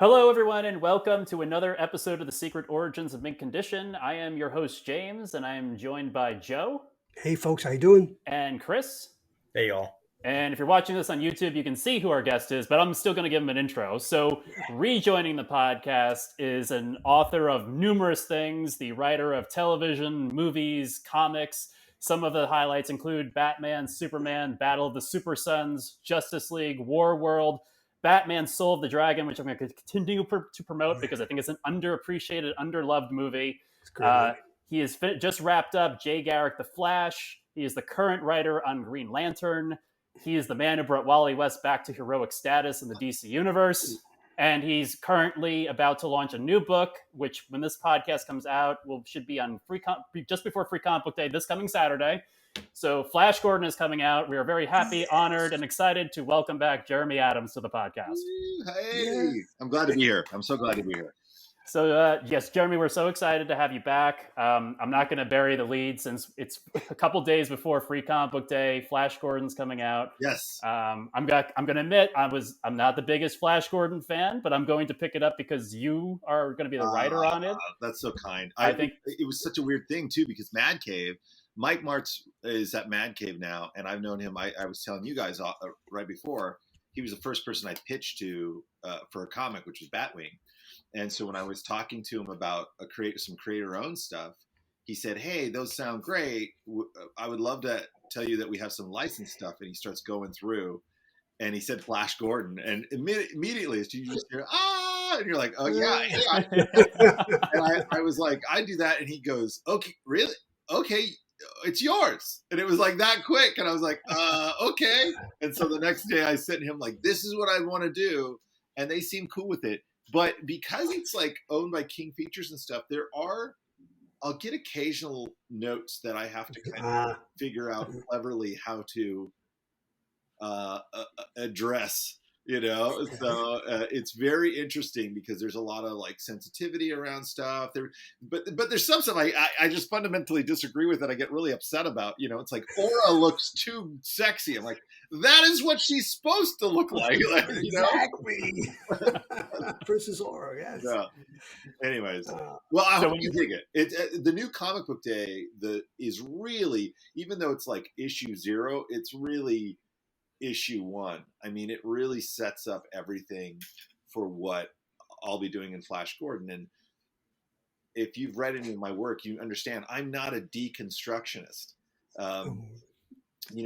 Hello, everyone, and welcome to another episode of The Secret Origins of Mint Condition. I am your host, James, and I am joined by Joe Hey, folks, how you doing? and Chris. Hey, y'all. And if you're watching this on YouTube, you can see who our guest is, but I'm still going to give him an intro. So, rejoining the podcast is an author of numerous things, the writer of television, movies, comics. Some of the highlights include Batman, Superman, Battle of the Super Sons, Justice League, War World, Batman Soul of the Dragon, which I'm going to continue to promote because I think it's an underappreciated, underloved movie. It's great. He has just wrapped up Jay Garrick The Flash. He is the current writer on Green Lantern. He is the man who brought Wally West back to heroic status in the DC universe. And he's currently about to launch a new book, which when this podcast comes out, should be on just before Free Comic Book Day this coming Saturday. So Flash Gordon is coming out. We are very happy, honored, and excited to welcome back Jeremy Adams to the podcast. Hey, I'm glad to be here. I'm so glad to be here. So, yes, Jeremy, we're so excited to have you back. I'm not going to bury the lead since it's a couple days before Free Comic Book Day. Flash Gordon's coming out. Yes. I'm going to admit I'm not the biggest Flash Gordon fan, but I'm going to pick it up because you are going to be the writer on it. That's so kind. I think it was such a weird thing too because Mad Cave, Mike Martz is at Mad Cave now, and I've known him. I was telling you guys right before, he was the first person I pitched to for a comic, which was Batwing. And so when I was talking to him about some creator-owned stuff, he said, "Hey, those sound great. I would love to tell you that we have some licensed stuff." And he starts going through, and he said Flash Gordon, and immediately you just hear and you're like, "Oh yeah." And I was like, "I do that," and he goes, "Okay, really? Okay, it's yours." And it was like that quick, and I was like, "Okay." And so the next day I sent him like, "This is what I want to do," and they seem cool with it. But because it's like owned by King Features and stuff, I'll get occasional notes that I have to kind of figure out cleverly how to address, So it's very interesting because there's a lot of like sensitivity around stuff there, but there's some stuff I just fundamentally disagree with that I get really upset about. It's like Aura looks too sexy. I'm like, that is what she's supposed to look like. Exactly. Versus Aura, yes. Yeah. Anyways, well, I hope you dig it. The new Comic Book Day is really, even though it's like issue 0, it's really issue 1. I mean, it really sets up everything for what I'll be doing in Flash Gordon. And if you've read any of my work, you understand I'm not a deconstructionist.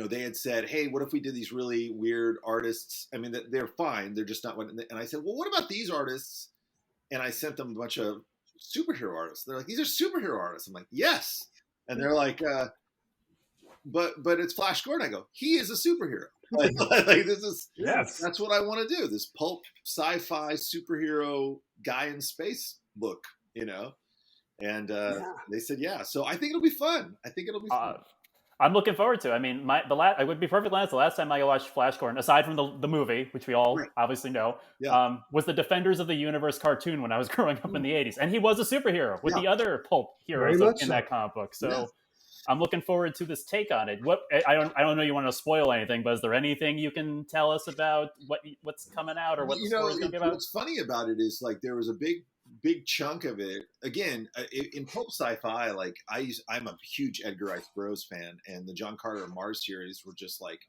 They had said, "Hey, what if we did these really weird artists?" I mean, they're fine. They're just not what. And I said, "Well, what about these artists?" And I sent them a bunch of superhero artists. They're like, "These are superhero artists." I'm like, "Yes." And they're like, but it's Flash Gordon. I go, "He is a superhero." Like this is, yes, that's what I want to do. This pulp sci-fi superhero guy in space book, And they said, "Yeah." So I think it'll be fun. Fun. I'm looking forward to it. I mean, I would be perfectly honest. The last time I watched Flash Gordon, aside from the movie, which we all obviously know, was the Defenders of the Universe cartoon when I was growing up in the '80s, and he was a superhero with the other pulp heroes in that comic book. So I'm looking forward to this take on it. I don't know you want to spoil anything, but is there anything you can tell us about what's coming out or what the story is going to be about? What's funny about it is like there was a big chunk of it. Again, in pulp sci-fi, like I'm a huge Edgar Rice Burroughs fan, and the John Carter Mars series were just like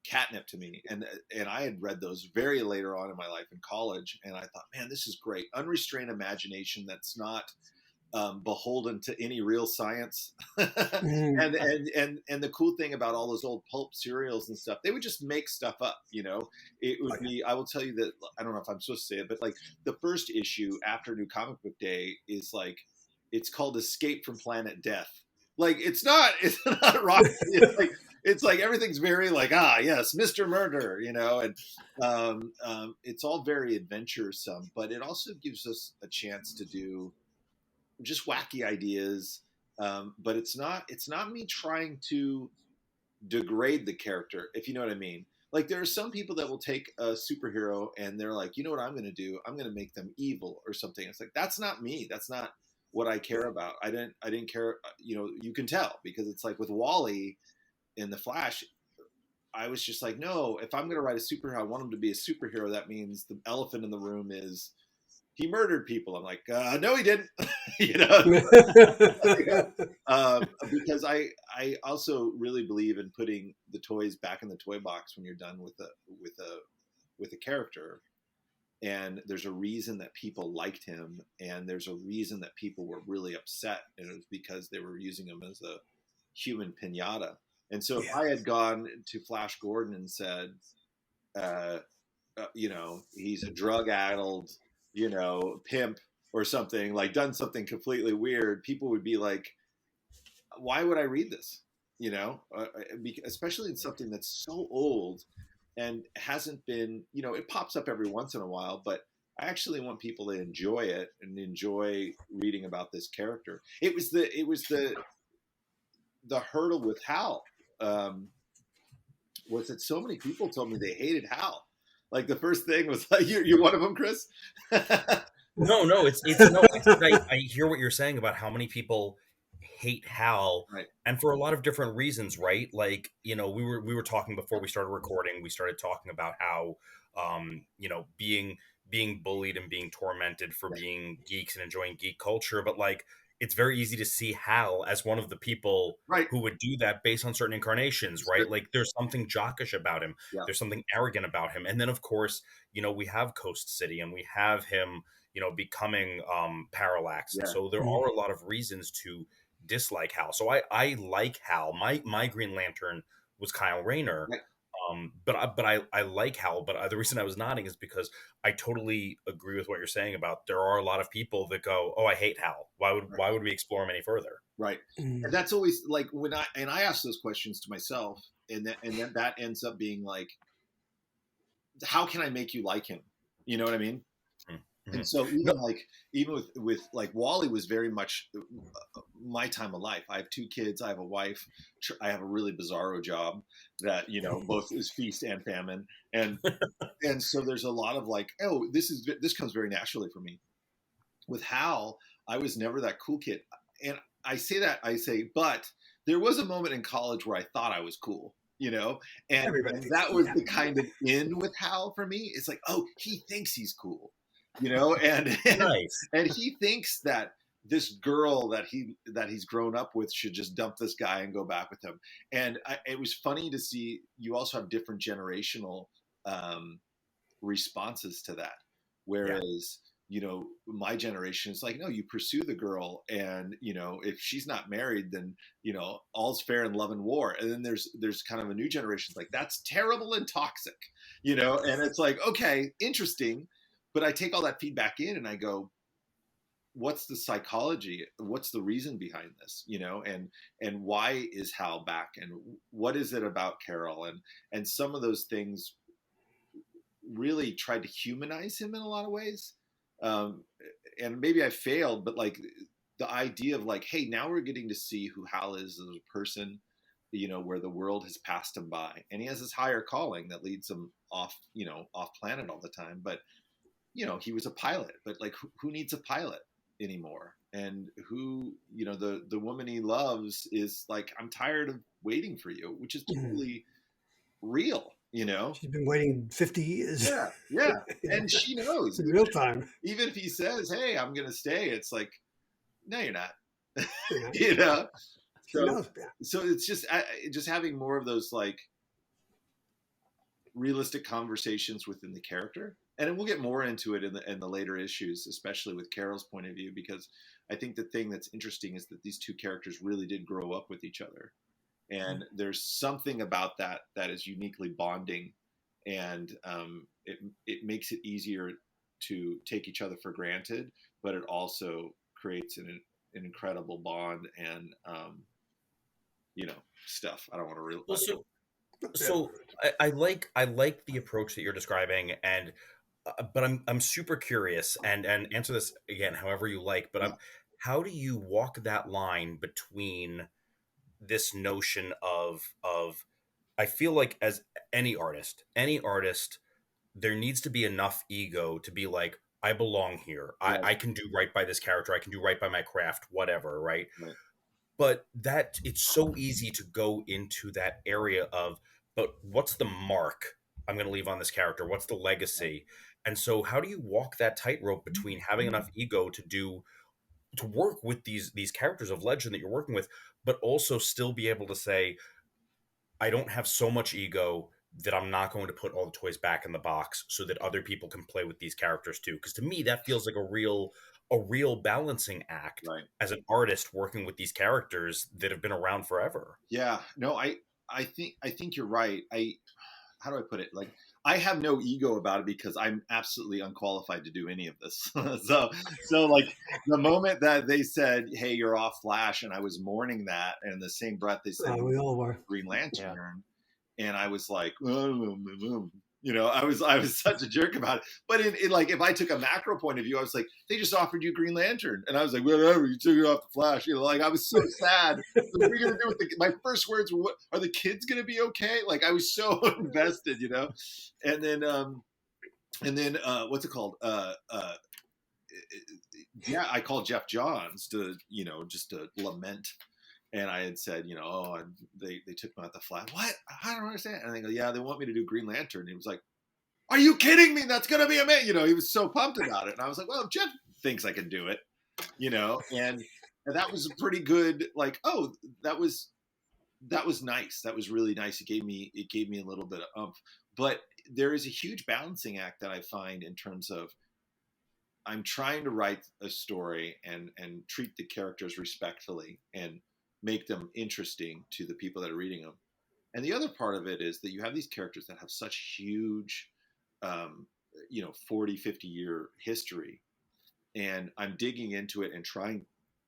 catnip to me. And I had read those very later on in my life in college, and I thought, man, this is great. Unrestrained imagination that's not beholden to any real science. and the cool thing about all those old pulp serials and stuff, they would just make stuff up. It would be, I will tell you that, I don't know if I'm supposed to say it, but like the first issue after New Comic Book Day is like, it's called Escape from Planet Death. Like it's not rocket. It's like everything's very like, yes, Mr. Murder, and it's all very adventuresome, but it also gives us a chance to do just wacky ideas, but it's not me trying to degrade the character, if you know what I mean. Like there are some people that will take a superhero and they're like, you know what I'm going to do? I'm going to make them evil or something. It's like, that's not me. That's not what I care about. I didn't care. You can tell because it's like with Wally in the Flash, I was just like, no, if I'm going to write a superhero, I want him to be a superhero. That means the elephant in the room is he murdered people. I'm like, no, he didn't. Because I also really believe in putting the toys back in the toy box when you're done with a character. And there's a reason that people liked him, and there's a reason that people were really upset, and it was because they were using him as a human pinata. And so if I had gone to Flash Gordon and said, he's a drug-addled, pimp or something, like done something completely weird, people would be like, why would I read this? Especially in something that's so old and hasn't been, it pops up every once in a while, but I actually want people to enjoy it and enjoy reading about this character. It was the hurdle with Hal, was that so many people told me they hated Hal. Like the first thing was like, you're one of them, Chris? No, it's no. I hear what you're saying about how many people hate Hal, right, and for a lot of different reasons, right? Like, we were talking before we started recording. We started talking about how, being bullied and being tormented for being geeks and enjoying geek culture, but like, it's very easy to see Hal as one of the people right, who would do that based on certain incarnations, right? Like there's something jockish about him. Yeah. There's something arrogant about him. And then of course, we have Coast City and we have him, becoming Parallax. Yeah. So there are a lot of reasons to dislike Hal. So I like Hal. My Green Lantern was Kyle Rayner. Right. But I like Hal. But the reason I was nodding is because I totally agree with what you're saying about there are a lot of people that go, oh, I hate Hal. Why would we explore him any further? Right. And that's always like when I ask those questions to myself, and then that ends up being like, how can I make you like him? You know what I mean? Mm-hmm. And so even with like Wally was very much my time of life. I have 2 kids. I have a wife. I have a really bizarro job that, both is feast and famine. And so there's a lot of like, oh, this comes very naturally for me. With Hal, I was never that cool kid. And I say, but there was a moment in college where I thought I was cool, and that was the kind of in with Hal for me. It's like, oh, he thinks he's cool. And nice. And he thinks that this girl that he's grown up with should just dump this guy and go back with him. And it was funny to see you also have different generational responses to that. Whereas, my generation is like, no, you pursue the girl, and if she's not married, then all's fair in love and war. And then there's kind of a new generation like, that's terrible and toxic, and it's like, okay, interesting. But I take all that feedback in and I go, what's the psychology? What's the reason behind this? And why is Hal back? And what is it about Carol? And some of those things really tried to humanize him in a lot of ways. And maybe I failed, but like the idea of like, hey, now we're getting to see who Hal is as a person, where the world has passed him by, and he has this higher calling that leads him off planet all the time. But he was a pilot, but like, who needs a pilot anymore? And who, the woman he loves is like, I'm tired of waiting for you, which is totally real, She's been waiting 50 years. Yeah. And she knows. In real time. Even if he says, hey, I'm going to stay, it's like, no, you're not. So it's just having more of those like realistic conversations within the character. And we'll get more into it in the later issues, especially with Carol's point of view, because I think the thing that's interesting is that these 2 characters really did grow up with each other. And there's something about that is uniquely bonding, and it makes it easier to take each other for granted, but it also creates an incredible bond and stuff. I don't want to really. So I like the approach that you're describing, and but I'm super curious, and answer this again however you like. But how do you walk that line between this notion of I feel like as any artist, there needs to be enough ego to be like, I belong here. Yeah. I can do right by this character. I can do right by my craft, whatever, right? But that it's so easy to go into that area of, but what's the mark I'm going to leave on this character? What's the legacy? And so how do you walk that tightrope between having enough ego to work with these characters of legend that you're working with, but also still be able to say, I don't have so much ego that I'm not going to put all the toys back in the box so that other people can play with these characters too. Because to me, that feels like a real balancing act Right. as an artist working with these characters that have been around forever. Yeah. No, I think you're right. How do I put it? Like, I have no ego about it because I'm absolutely unqualified to do any of this. so like the moment that they said, "Hey, you're off Flash," and I was mourning that, and in the same breath they said, We all were. Green Lantern, and I was like, you know, I was such a jerk about it. But in like, if I took a macro point of view, I was like, they just offered you Green Lantern, and I was like, whatever, you took it off the Flash. You know, like I was so sad. What are we gonna do with my first words were, what are the kids gonna be okay? Like I was so invested, you know. And then what's it called? Yeah, I called Jeff Johns to, you know, just to lament. And I had said, you know, oh, they took me out the Flash. What? I don't understand. And they go, yeah, they want me to do Green Lantern. And he was like, are you kidding me? That's going to be amazing. You know, he was so pumped about it. And I was like, well, if Jeff thinks I can do it, you know, and that was a pretty good, like, oh, that was nice. That was really nice. It gave me a little bit of oomph. But there is a huge balancing act that I find in terms of, I'm trying to write a story and treat the characters respectfully and make them interesting to the people that are reading them. And the other part of it is that you have these characters that have such huge, you know, 40, 50 year history. And I'm digging into it and trying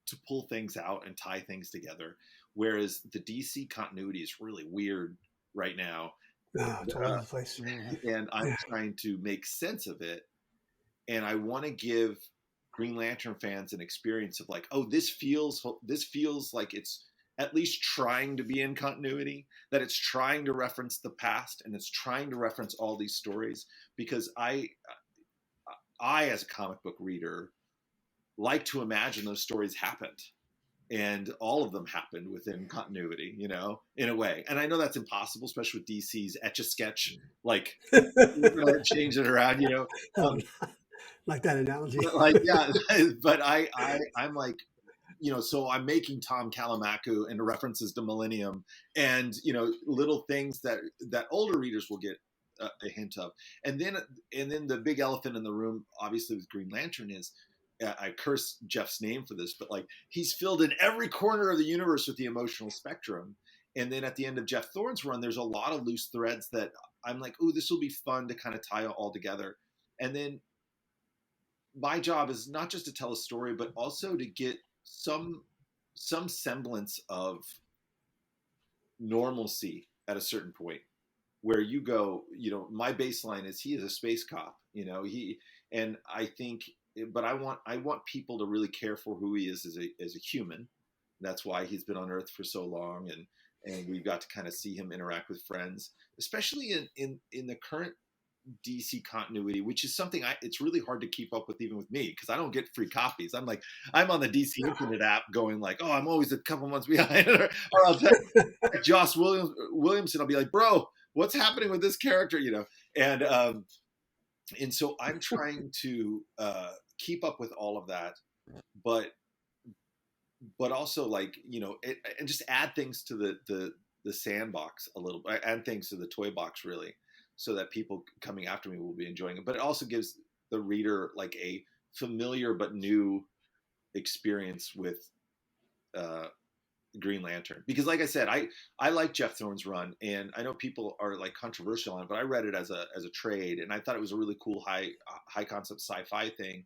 to pull things out and tie things together. Whereas the DC continuity is really weird right now. It's all over the place. And I'm trying to make sense of it. And I want to give Green Lantern fans an experience of like, oh, this feels like it's at least trying to be in continuity, that it's trying to reference the past and it's trying to reference all these stories. Because I as a comic book reader, like to imagine those stories happened. And all of them happened within continuity, you know, in a way. And I know that's impossible, especially with DC's Etch-a-Sketch, like change it around, you know. Like that analogy. Like, yeah, but I'm like, you know, so I'm making Tom Kalamaku and references to Millennium and, you know, little things that older readers will get a hint of. And then the big elephant in the room, obviously with Green Lantern is, I curse Jeff's name for this, but like he's filled in every corner of the universe with the emotional spectrum. And then at the end of Jeff Thorne's run, there's a lot of loose threads that I'm like, oh, this will be fun to kind of tie all together. And then my job is not just to tell a story, but also to get some semblance of normalcy at a certain point where you go, you know, my baseline is he is a space cop, you know, but I want people to really care for who he is as a human. That's why he's been on Earth for so long. And we've got to kind of see him interact with friends, especially in the current DC continuity, which is something it's really hard to keep up with even with me because I don't get free copies. I'm on the DC Infinite app going like, oh, I'm always a couple months behind. or I'll text Joss Williamson. I'll be like, bro, what's happening with this character? You know, and so I'm trying to keep up with all of that, but also like, you know, and just add things to the sandbox a little bit, add things to the toy box really, so that people coming after me will be enjoying it. But it also gives the reader like a familiar but new experience with Green Lantern. Because like I said, I like Jeff Thorne's run, and I know people are like controversial on it, but I read it as a trade, and I thought it was a really cool high concept sci-fi thing.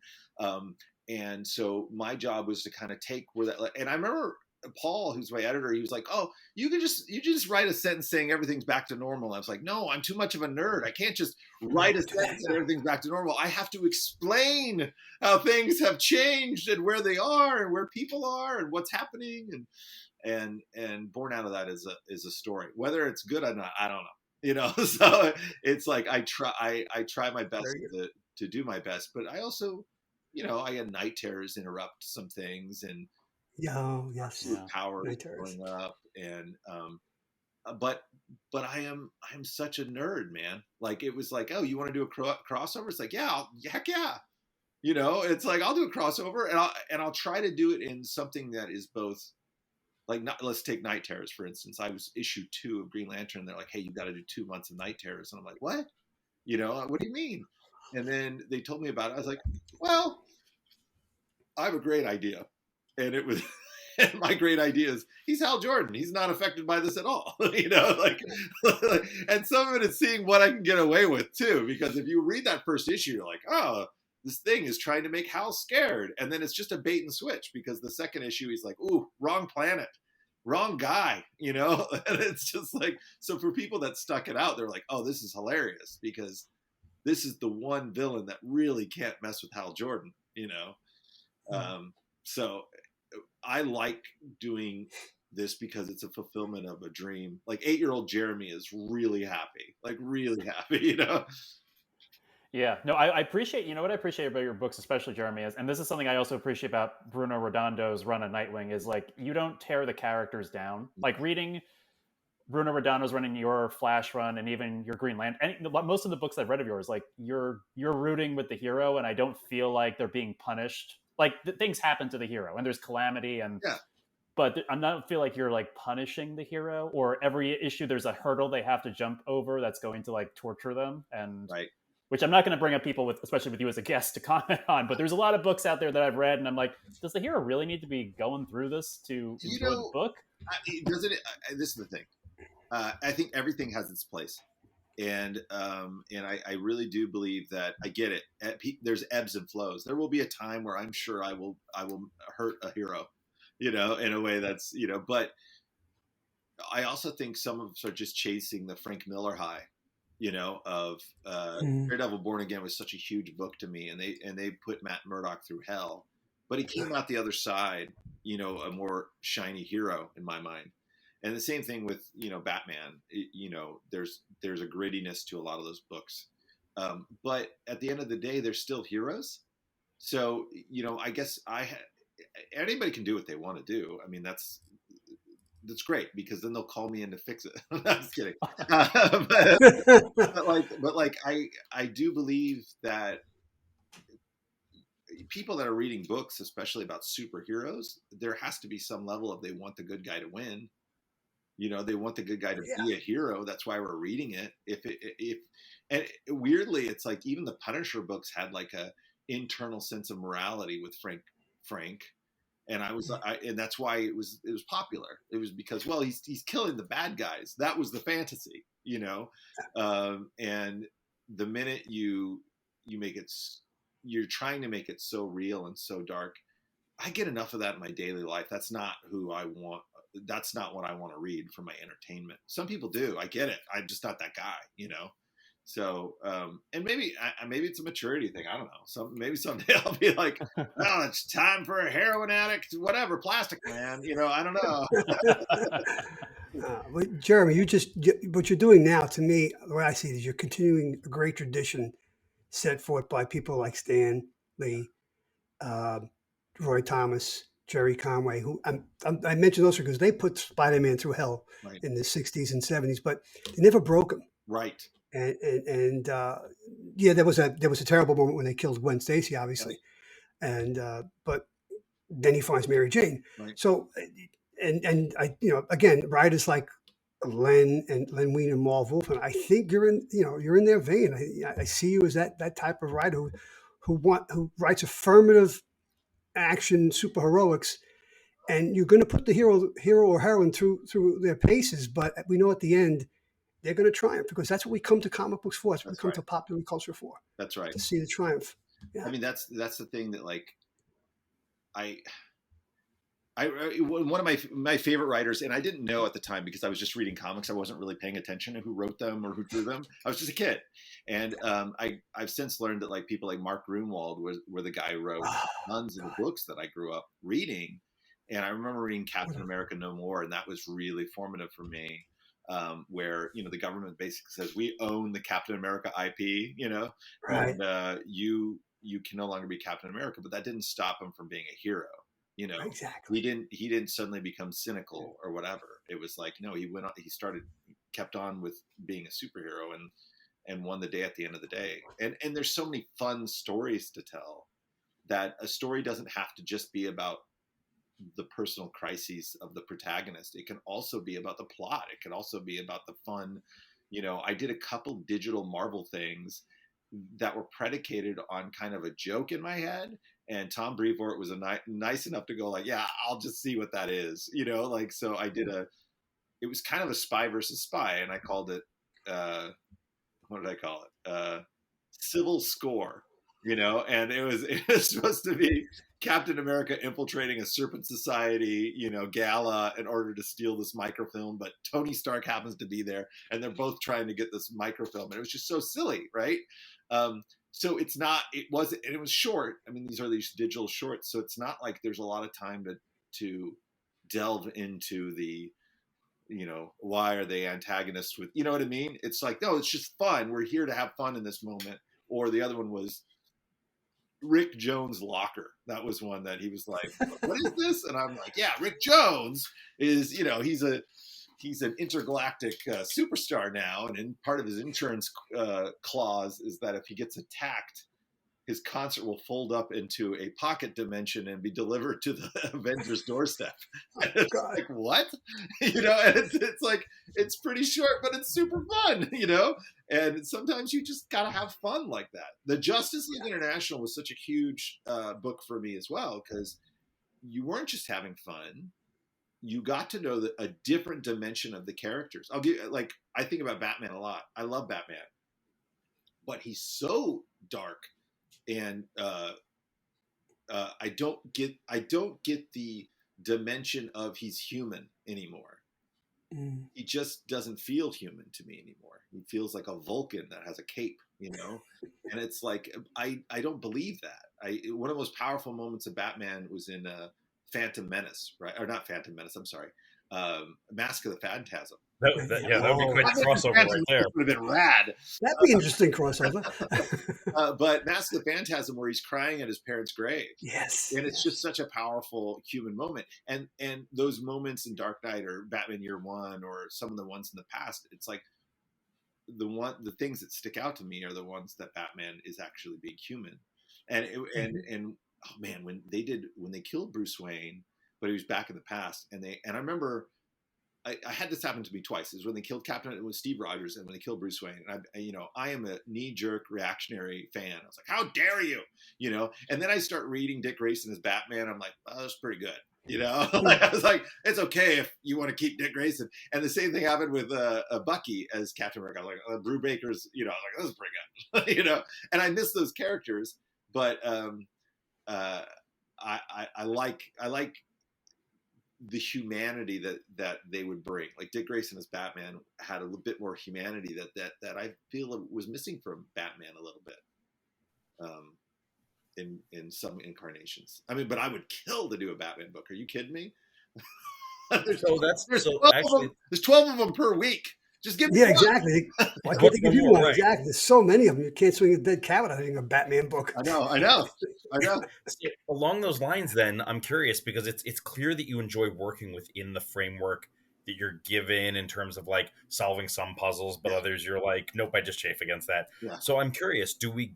And so my job was to kind of take where that, and I remember Paul, who's my editor, he was like, oh, you just write a sentence saying everything's back to normal. I was like, no, I'm too much of a nerd. I can't just write a sentence and everything's back to normal. I have to explain how things have changed and where they are and where people are and what's happening. And born out of that is a story. Whether it's good or not, I don't know. You know, so it's like I try my best to do my best, but I also, you know, I had night terrors interrupt some things, and yes, power is going up, and but but I am such a nerd, man. Like it was like, oh, you want to do a crossover? It's like, yeah, heck yeah. You know, it's like I'll do a crossover, and I'll try to do it in something that is both like, not, let's take Night Terrors for instance. I was issue 2 of Green Lantern. They're like, hey, you got to do 2 months of Night Terrors, and I'm like, what? You know, what do you mean? And then they told me about it. I was like, well, I have a great idea, and it was. And my great idea is he's Hal Jordan. He's not affected by this at all, you know. Like, and some of it is seeing what I can get away with too. Because if you read that first issue, you're like, oh, this thing is trying to make Hal scared, and then it's just a bait and switch. Because the second issue, he's like, ooh, wrong planet, wrong guy, you know. And it's just like, so for people that stuck it out, they're like, oh, this is hilarious because this is the one villain that really can't mess with Hal Jordan, you know. So I like doing this because it's a fulfillment of a dream. Like 8-year-old Jeremy is really happy, you know? Yeah, no, I appreciate, you know what I appreciate about your books, especially Jeremy, is, and this is something I also appreciate about Bruno Redondo's run of Nightwing, is like, you don't tear the characters down. Like reading Bruno Redondo's running your Flash run and even your Green Lantern, most of the books I've read of yours, like you're rooting with the hero, and I don't feel like they're being punished. Like things happen to the hero and there's calamity, and yeah. But I don't feel like you're like punishing the hero, or every issue there's a hurdle they have to jump over that's going to like torture them. And right. Which I'm not going to bring up people with, especially with you as a guest, to comment on. But there's a lot of books out there that I've read, and I'm like, does the hero really need to be going through this to enjoy the book? Doesn't it? This is the thing. I think everything has its place. And I really do believe that I get it. There's ebbs and flows. There will be a time where I'm sure I will hurt a hero, you know, in a way that's, you know, but I also think some of us are just chasing the Frank Miller high, you know, of Daredevil Born Again was such a huge book to me, and they put Matt Murdock through hell, but he came out the other side, you know, a more shiny hero in my mind. And the same thing with, you know, Batman. You know, there's a grittiness to a lot of those books, but at the end of the day, they're still heroes. So, you know, I guess anybody can do what they want to do. I mean, that's great, because then they'll call me in to fix it. I'm just kidding. But like I do believe that people that are reading books, especially about superheroes, there has to be some level of they want the good guy to win. You know, they want the good guy to be a hero. That's why we're reading it. And weirdly, it's like even the Punisher books had like a internal sense of morality with Frank. And and that's why it was popular. It was because, well, he's killing the bad guys. That was the fantasy, you know. And the minute you make it, you're trying to make it so real and so dark. I get enough of that in my daily life. That's not who I want. That's not what I want to read for my entertainment. Some people do. I get it. I'm just not that guy, you know? So, and maybe it's a maturity thing. I don't know. Maybe someday I'll be like, oh, it's time for a heroin addict, whatever, Plastic Man, you know, I don't know. But Jeremy, what you're doing now, to me, the way I see it is you're continuing a great tradition set forth by people like Stan Lee, Roy Thomas, Jerry Conway, who I mention those because they put Spider-Man through hell in the 60s and 70s, but they never broke him. Right. And there was a terrible moment when they killed Gwen Stacy, obviously, and but then he finds Mary Jane. Right. So, and I, you know, again, writers like Len Wein and Marv Wolfman, I think you're in their vein. I see you as that type of writer who writes affirmative action superheroics, and you're going to put the hero or heroine through their paces, but we know at the end they're going to triumph, because that's what we come to comic books for. That's what we come to popular culture for. That's right. To see the triumph. Yeah. I mean, that's the thing that, like, one of my favorite writers, and I didn't know at the time because I was just reading comics. I wasn't really paying attention to who wrote them or who drew them. I was just a kid. And I've since learned that, like, people like Mark Grunwald were the guy who wrote tons of the books that I grew up reading. And I remember reading Captain America No More, and that was really formative for me. Where, you know, the government basically says we own the Captain America IP, you know, right. And you can no longer be Captain America, but that didn't stop him from being a hero. You know, exactly. He didn't suddenly become cynical or whatever. It was like, no, he went on, he started kept on with being a superhero and won the day at the end of the day. And there's so many fun stories to tell that a story doesn't have to just be about the personal crises of the protagonist. It can also be about the plot. It can also be about the fun. I did a couple digital Marvel things that were predicated on kind of a joke in my head. And Tom Brevoort was nice enough to go like, yeah, I'll just see what that is. So I did it was kind of a spy versus spy. And I called it, what did I call it? Civil Score, and it was supposed to be Captain America infiltrating a Serpent Society, gala in order to steal this microfilm, but Tony Stark happens to be there, and they're both trying to get this microfilm, and it was just so silly, right? So it was short. I mean, these are these digital shorts, so it's not like there's a lot of time to delve into the, why are they antagonists with, you know what I mean? It's like, no, it's just fun. We're here to have fun in this moment. Or the other one was Rick Jones' locker. That was one that he was like, what is this? And I'm like, yeah, Rick Jones is, he's an intergalactic superstar now. And in part of his insurance clause is that if he gets attacked, his concert will fold up into a pocket dimension and be delivered to the Avengers doorstep. And it's like, what? And it's like, it's pretty short, but it's super fun, And sometimes you just got to have fun like that. The Justice League International was such a huge book for me as well, because you weren't just having fun. You got to know a different dimension of the characters. I think about Batman a lot. I love Batman, but he's so dark. And I don't get the dimension of he's human anymore. He just doesn't feel human to me anymore. He feels like a Vulcan that has a cape, And it's like I don't believe that. One of the most powerful moments of Batman was in Phantom Menace, right? Or not Phantom Menace. I'm sorry, Mask of the Phantasm. That would be quite a crossover right there. Would have been rad. That'd be interesting crossover. But Mask of the Phantasm, where he's crying at his parents' grave. Yes. And it's just such a powerful human moment. And those moments in Dark Knight or Batman Year One or some of the ones in the past, it's like the things that stick out to me are the ones that Batman is actually being human. And oh man, when they killed Bruce Wayne, but he was back in the past, and I remember I had this happen to me twice. Is when they killed it was Steve Rogers, and when they killed Bruce Wayne. And I am a knee-jerk reactionary fan. I was like, how dare you? And then I start reading Dick Grayson as Batman. I'm like, oh, that's pretty good. I was like, it's okay if you want to keep Dick Grayson. And the same thing happened with Bucky as Captain America. I was like, Brew Baker's, I was like, this is pretty good. And I miss those characters, but I like the humanity that they would bring. Like Dick Grayson as Batman had a little bit more humanity that I feel was missing from Batman a little bit in some incarnations. I mean, but I would kill to do a Batman book. Are you kidding me? There's 12 of them per week. Just give me one. Exactly. Why can't they give you one? Right. Exactly. There's so many of them. You can't swing a dead cat without having a Batman book. I know. Along those lines, then, I'm curious because it's clear that you enjoy working within the framework that you're given in terms of like solving some puzzles, but others you're like, nope, I just chafe against that. Yeah. So I'm curious, do we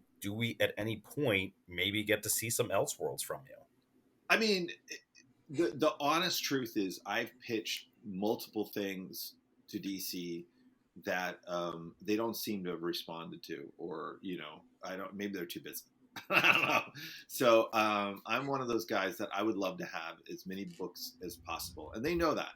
at any point maybe get to see some Elseworlds from you? I mean, the honest truth is I've pitched multiple things to DC that they don't seem to have responded to, or maybe they're too busy. I don't know. So I'm one of those guys that I would love to have as many books as possible, and they know that.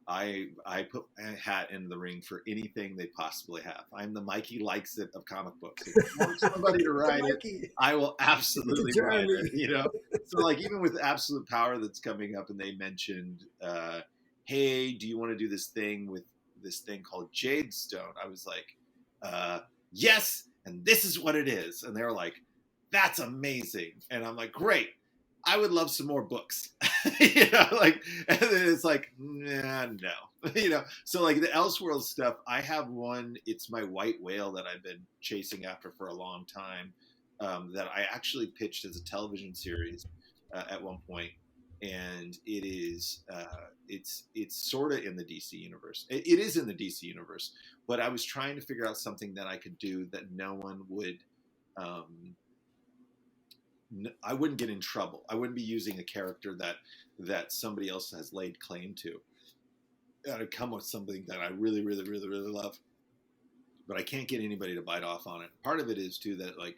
I put a hat in the ring for anything they possibly have. I'm the Mikey Likes It of comic books. If you want somebody to write it, I will absolutely write it. So like even with Absolute Power that's coming up, and they mentioned, hey, do you want to do this thing with this thing called Jade Stone? I was like, yes, and this is what it is. And they were like, that's amazing. And I'm like, great. I would love some more books. And then it's like, nah, no. So like the Elseworld stuff, I have one, it's my white whale that I've been chasing after for a long time, that I actually pitched as a television series at one point. and it is it's sort of in the DC universe. It is in the DC universe, but I was trying to figure out something that I could do that no one would. I wouldn't get in trouble. I wouldn't be using a character that somebody else has laid claim to. I'd come with something that I really, really, really, really love, but I can't get anybody to bite off on it. Part of it is too that, like,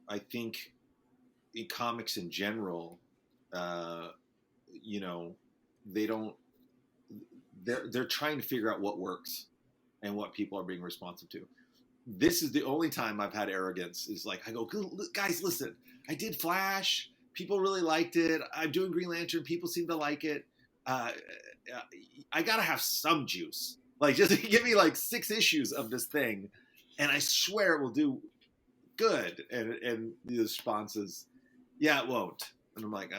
I think in comics in general, you know, they're trying to figure out what works and what people are being responsive to. This is the only time I've had arrogance, is like, I go, guys, listen, I did Flash. People really liked it. I'm doing Green Lantern. People seem to like it. I got to have some juice. Like, just give me like 6 issues of this thing, and I swear it will do good. And the response is, yeah, it won't. And I'm like,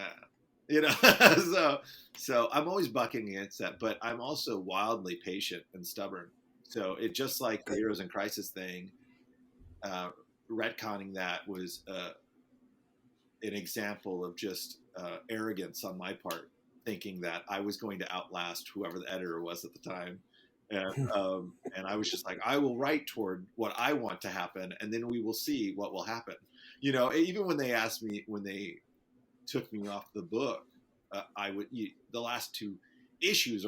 you know, so I'm always bucking against that, but I'm also wildly patient and stubborn. So it just like the Heroes in Crisis thing, retconning that was an example of just arrogance on my part, thinking that I was going to outlast whoever the editor was at the time. And I was just like, I will write toward what I want to happen, and then we will see what will happen. You know, even when they asked me, when they took me off the book, the last 2 issues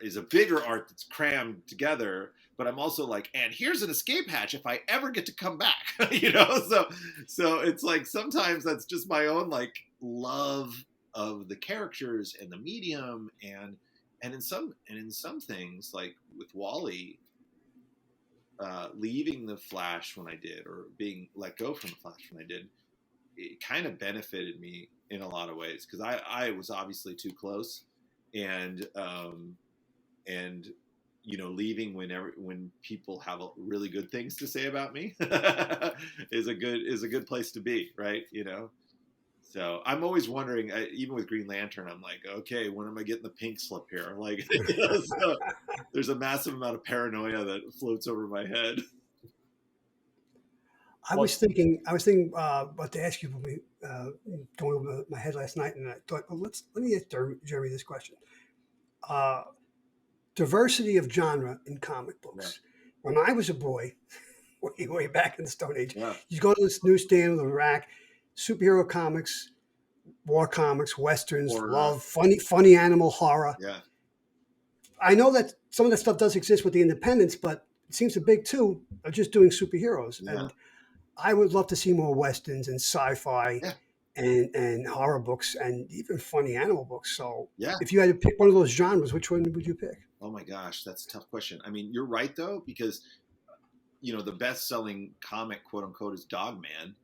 is a bigger art that's crammed together, but I'm also like, and here's an escape hatch if I ever get to come back. You know, so it's like sometimes that's just my own like love of the characters and the medium, and in some things, like with Wally, leaving the Flash when I did, or being let go from the Flash when I did, it kind of benefited me in a lot of ways, because I was obviously too close, and you know, leaving when people have really good things to say about me is a good place to be, right? You know, so I'm always wondering, even with Green Lantern, I'm like, okay, when am I getting the pink slip here? Like, you know, so there's a massive amount of paranoia that floats over my head. I was thinking about to ask you, going over my head last night, and I thought, well, let me ask Jeremy this question. Diversity of genre in comic books. Yeah. When I was a boy, way back in the Stone Age, you go to this newsstand with a rack, superhero comics, war comics, westerns, love, funny animal horror. Yeah. I know that some of that stuff does exist with the independents, but it seems the big two are just doing superheroes. Yeah. And I would love to see more westerns and sci-fi and horror books and even funny animal books. So if you had to pick one of those genres, which one would you pick? Oh my gosh, that's a tough question. I mean, you're right though, because you know, the best-selling comic, quote unquote, is Dogman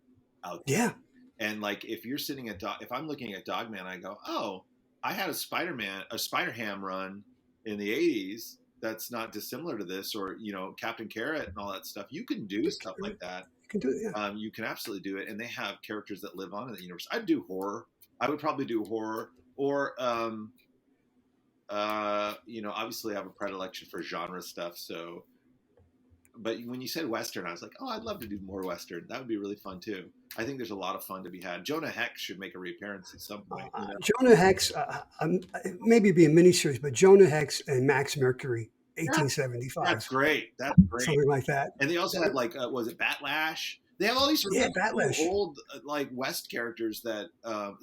out there. Yeah. And like, if you're sitting at if I'm looking at Dogman, I go, oh, I had a Spider-Ham run in the 80s that's not dissimilar to this, or, you know, Captain Carrot and all that stuff. You can do stuff like that. You can do it, yeah. You can absolutely do it. And they have characters that live on in the universe. I'd do horror. I would probably do horror, or, you know, obviously I have a predilection for genre stuff. So, but when you said Western, I was like, oh, I'd love to do more Western. That would be really fun too. I think there's a lot of fun to be had. Jonah Hex should make a reappearance at some point. You know? Jonah Hex, maybe it'd be a miniseries, but Jonah Hex and Max Mercury, 1875. That's great. That's great. Something like that. And they also had like, was it Batlash? They have all these really cool old like West characters that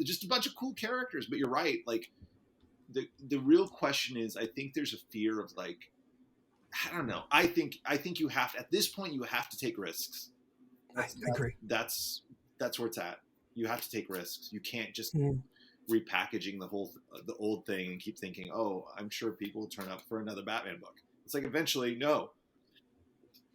just a bunch of cool characters. But you're right. Like the real question is, I think there's a fear of like, I don't know. I think you have at this point you have to take risks. I agree. That's where it's at. You have to take risks. You can't just repackaging the old thing and keep thinking, oh, I'm sure people will turn up for another Batman book. It's like eventually, no.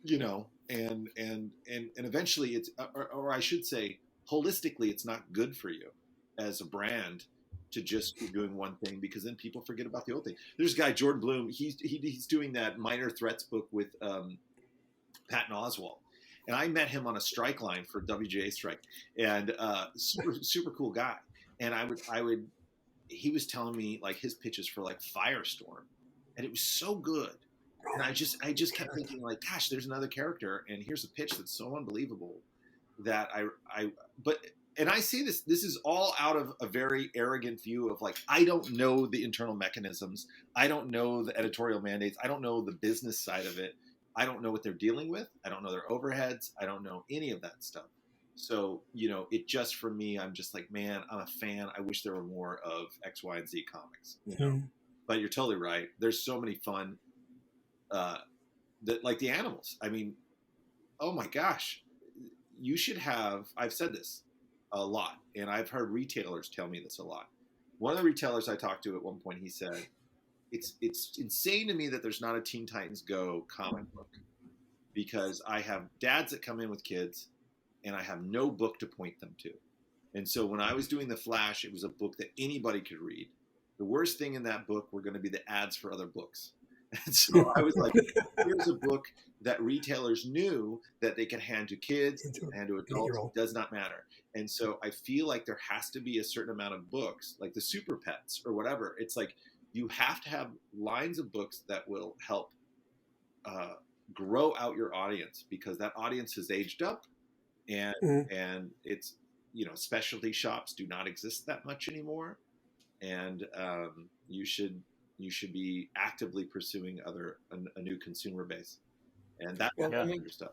You know, and eventually it's, or I should say, holistically, it's not good for you as a brand to just be doing one thing, because then people forget about the old thing. There's a guy, Jordan Bloom. He's doing that Minor Threats book with Patton Oswalt, and I met him on a strike line for WGA strike, and super cool guy. And he was telling me like his pitches for like Firestorm, and it was so good. And I just kept thinking like, gosh, there's another character, and here's a pitch that's so unbelievable that but and I say this is all out of a very arrogant view of like, I don't know the internal mechanisms. I don't know the editorial mandates. I don't know the business side of it. I don't know what they're dealing with. I don't know their overheads. I don't know any of that stuff. So, it just, for me, I'm just like, man, I'm a fan. I wish there were more of X, Y, and Z comics, But you're totally right. There's so many fun, like the animals. I mean, oh my gosh, you should have, I've said this a lot, and I've heard retailers tell me this a lot. One of the retailers I talked to at one point, he said, it's insane to me that there's not a Teen Titans Go comic book, because I have dads that come in with kids and I have no book to point them to. And so when I was doing The Flash, it was a book that anybody could read. The worst thing in that book were going to be the ads for other books. And so I was like, here's a book that retailers knew that they could hand to kids and to adults. It does not matter. And so I feel like there has to be a certain amount of books, like the Super Pets or whatever. It's like you have to have lines of books that will help grow out your audience, because that audience has aged up, and and it's, specialty shops do not exist that much anymore, and you should be actively pursuing a new consumer base, and that's your stuff,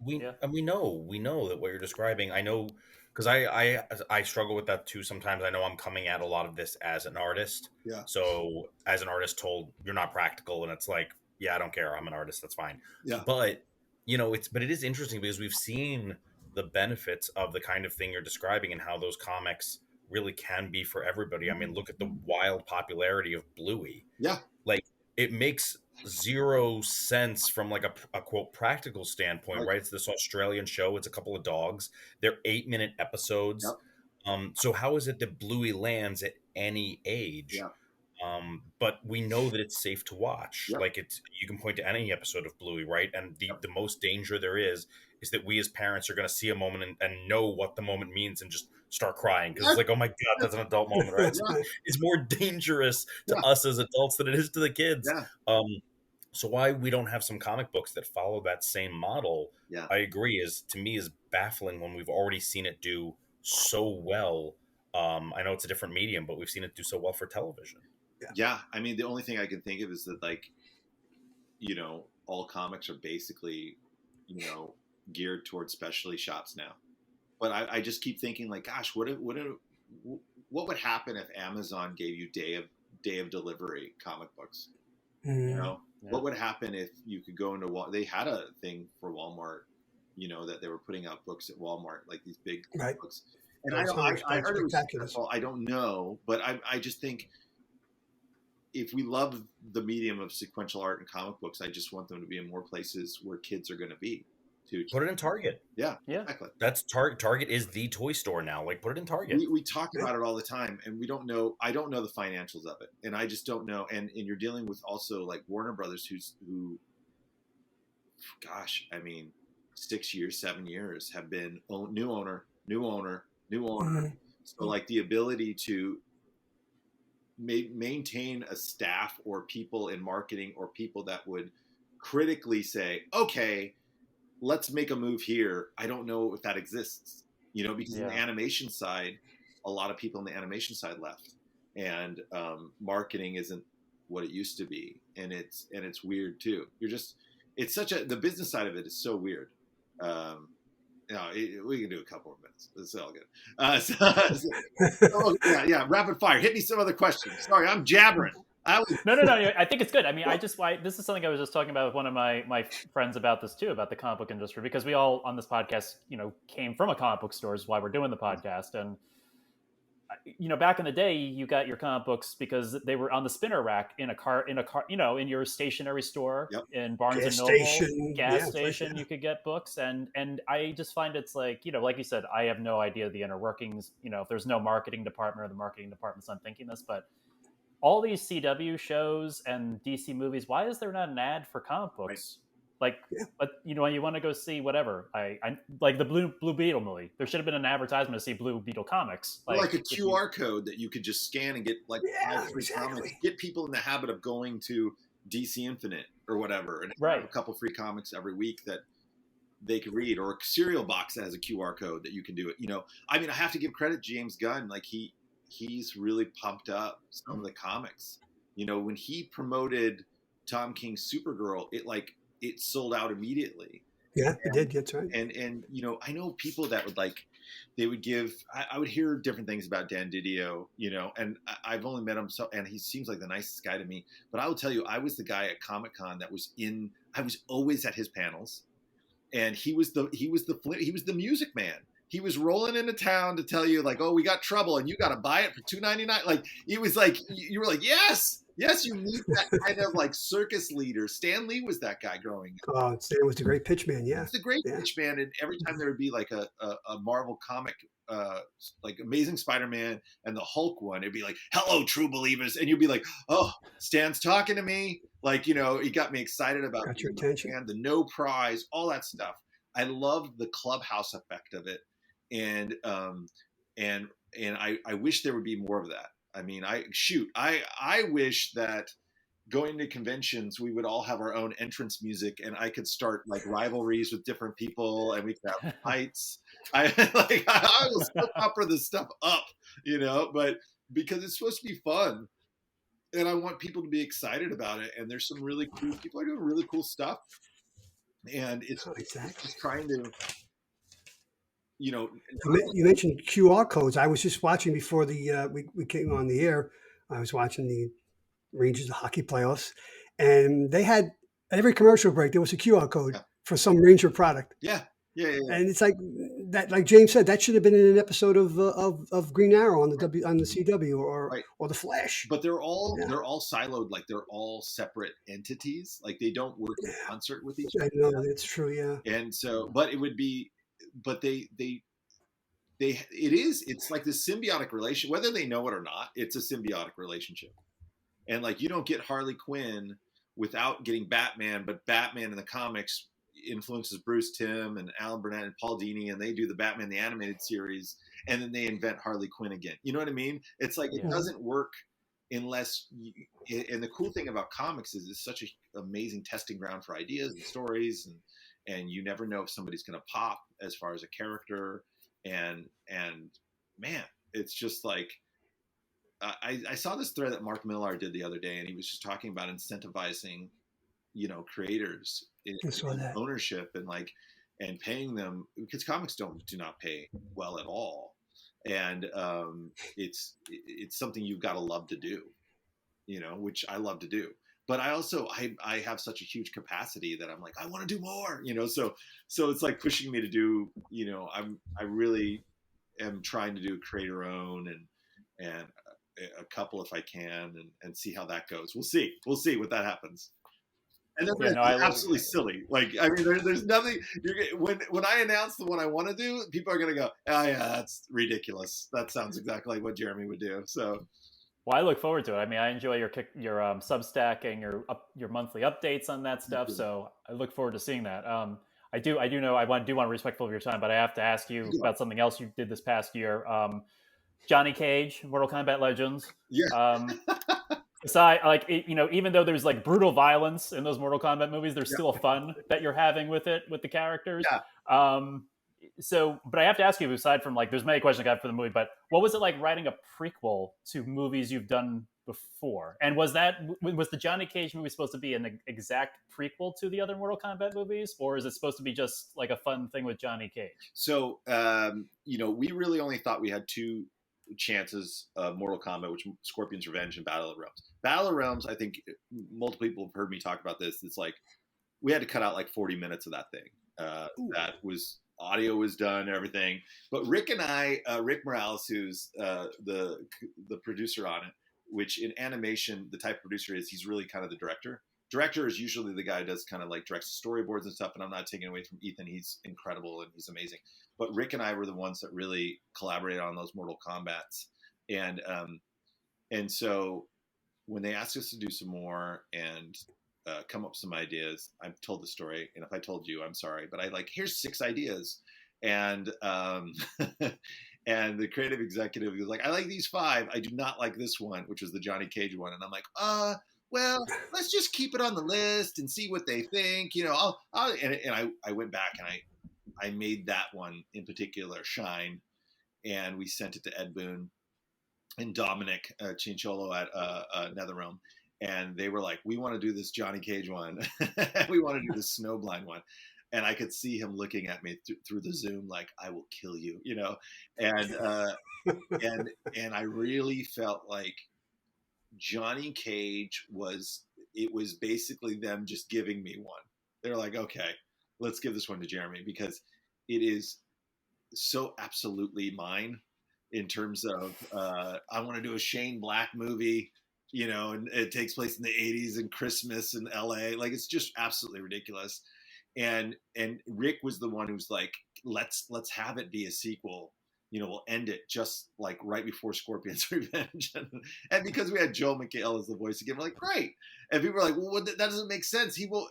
We know that what you're describing. I know, because I struggle with that too sometimes. I know I'm coming at a lot of this as an artist. Yeah. So as an artist told you're not practical, and it's like, yeah, I don't care. I'm an artist. That's fine. Yeah. But it is interesting, because we've seen the benefits of the kind of thing you're describing and how those comics really can be for everybody. I mean, look at the wild popularity of Bluey. Yeah. Like, it makes zero sense from like a quote practical standpoint, right? It's this Australian show. It's a couple of dogs. They're 8-minute episodes. Yep. So how is it that Bluey lands at any age? Yeah. But we know that it's safe to watch. Yep. Like, you can point to any episode of Bluey, right? And the most danger there is that we as parents are going to see a moment and know what the moment means and just start crying, because it's like, oh my God, that's an adult moment, right? It's more dangerous to us as adults than it is to the kids. Yeah. So why we don't have some comic books that follow that same model, I agree, to me is baffling when we've already seen it do so well. I know it's a different medium, but we've seen it do so well for television. Yeah. I mean, the only thing I can think of is that, like, all comics are basically, geared towards specialty shops now. But I just keep thinking, like, gosh, what would happen if Amazon gave you day of delivery comic books? What would happen if you could go into they had a thing for Walmart, that they were putting out books at Walmart, like these big books. And I heard it was successful. I don't know, but I just think, if we love the medium of sequential art and comic books, I just want them to be in more places where kids are going to be. Put it in Target. Yeah, exactly. That's Target. Target is the toy store now. Like, put it in Target. We talk about it all the time, and we don't know. I don't know the financials of it, and I just don't know. And you're dealing with also like Warner Brothers, who, gosh, I mean, 6 years, 7 years have been new owner. So like the ability to maintain a staff or people in marketing or people that would critically say, okay, let's make a move here. I don't know if that exists, because in the animation side, a lot of people in the animation side left, and marketing isn't what it used to be. And it's weird too. The business side of it is so weird. We can do a couple more minutes. It's all good. Rapid fire. Hit me some other questions. Sorry, I'm jabbering. No. I think it's good. I mean, this is something I was just talking about with one of my friends about this too, about the comic book industry, because we all on this podcast, came from a comic book store, is why we're doing the podcast. And, back in the day, you got your comic books because they were on the spinner rack in a car, in your stationery store, in Barnes and Noble, gas station, you could get books. And I just find it's like, like you said, I have no idea the inner workings, if there's no marketing department or the marketing department's not thinking this, but all these CW shows and DC movies, why is there not an ad for comic books? Like, but when you want to go see whatever, I like the Blue Beetle movie. There should have been an advertisement to see Blue Beetle comics, like a QR code that you could just scan and get free comics. Get people in the habit of going to DC Infinite or whatever, and have a couple free comics every week that they could read, or a cereal box that has a QR code that you can do it. I mean, I have to give credit to James Gunn. Like he's really pumped up some of the comics. When he promoted Tom King's Supergirl, it sold out immediately. Yeah, it did. That's right. And I know people that would they would give. I would hear different things about Dan Didio, and I've only met him, and he seems like the nicest guy to me. But I will tell you, I was the guy at Comic-Con that was I was always at his panels, and he was the music man. He was rolling into town to tell you like, oh, we got Trouble, and you got to buy it for $2.99. Like it was like you were like, yes, you need that kind of like circus leader. Stan Lee was that guy growing up. Oh, Stan was the great pitch man. Yeah, he was the great pitch man. And every time there would be like a Marvel comic, like Amazing Spider-Man and the Hulk one, it'd be like, hello, true believers, and you'd be like, oh, Stan's talking to me. Like he got me excited about got your attention. And the no prize, all that stuff. I loved the clubhouse effect of it. And I wish there would be more of that. I mean, I wish that going to conventions, we would all have our own entrance music, and I could start like rivalries with different people, and we could have fights. I will still offer this stuff up, but because it's supposed to be fun, and I want people to be excited about it. And there's some really cool people are doing really cool stuff, and it's just trying to. You mentioned QR codes. I was just watching before we came on the air. I was watching the Rangers hockey playoffs, and they had at every commercial break there was a QR code for some Ranger product. Yeah. And it's like that. Like James said, that should have been in an episode of Green Arrow on the CW or the Flash. But they're all siloed. Like they're all separate entities. Like they don't work in concert with each other. I know that's true. Yeah. And so, but it would be. But it's like this symbiotic relation, whether they know it or not, it's a symbiotic relationship. And like, you don't get Harley Quinn without getting Batman, but Batman in the comics influences Bruce Timm and Alan Burnett and Paul Dini, and they do the Batman, the animated series. And then they invent Harley Quinn again. You know what I mean? It's like, it doesn't work unless and the cool thing about comics is it's such an amazing testing ground for ideas and stories, and you never know if somebody's going to pop as far as a character. And man, it's just like, I saw this thread that Mark Millar did the other day, and he was just talking about incentivizing, creators in ownership and paying them, because comics do not pay well at all. And it's something you've got to love to do, which I love to do. But I also, I have such a huge capacity that I'm like, I want to do more, so it's like pushing me to do, I really am trying to do creator own and a couple if I can, and see how that goes. We'll see what that happens. And then absolutely silly. Like, I mean, there's nothing. When I announce the one I want to do, people are going to go, oh yeah, that's ridiculous. That sounds exactly like what Jeremy would do. So. Well, I look forward to it. I mean, I enjoy your Substack and your monthly updates on that stuff. So I look forward to seeing that. I do know I do want to be respectful of your time, but I have to ask you about something else you did this past year. Johnny Cage, Mortal Kombat Legends. Yeah. Aside, even though there's like brutal violence in those Mortal Kombat movies, there's still a fun that you're having with the characters. Yeah. But I have to ask you, aside from there's many questions I got for the movie, but what was it like writing a prequel to movies you've done before? And was the Johnny Cage movie supposed to be an exact prequel to the other Mortal Kombat movies, or is it supposed to be just like a fun thing with Johnny Cage? So, we really only thought we had two chances of Mortal Kombat, which Scorpion's Revenge and Battle of the Realms. Battle of the Realms, I think multiple people have heard me talk about this. It's like we had to cut out like 40 minutes of that thing. That was audio was done and everything. But Rick and I, Rick Morales, who's the producer on it, which in animation, the type of producer is, he's really kind of the director. Director is usually the guy who does kind of like directs storyboards and stuff. And I'm not taking away from Ethan. He's incredible and he's amazing. But Rick and I were the ones that really collaborated on those Mortal Kombats. And so when they asked us to do some more and come up with some ideas, I've told the story. And if I told you, I'm sorry, but here's 6 ideas. And and the creative executive was like, I like these 5. I do not like this one, which was the Johnny Cage one. And I'm like, well, let's just keep it on the list and see what they think. I went back and I made that one in particular shine, and we sent it to Ed Boon and Dominic Cincholo at NetherRealm, and they were like, "We want to do this Johnny Cage one. We want to do this Snowblind one." And I could see him looking at me through the Zoom, like, "I will kill you," you know. And and I really felt like Johnny Cage was basically them just giving me one. They're like, "Okay, let's give this one to Jeremy," because it is so absolutely mine in terms of I want to do a Shane Black movie, you know, and it takes place in the 80s and Christmas in LA. Like, it's just absolutely ridiculous. And Rick was the one who's like, let's have it be a sequel. You know, we'll end it just like right before Scorpion's Revenge. And because we had Joel McHale as the voice again, we're like, great. And people were like, well, that doesn't make sense. He'll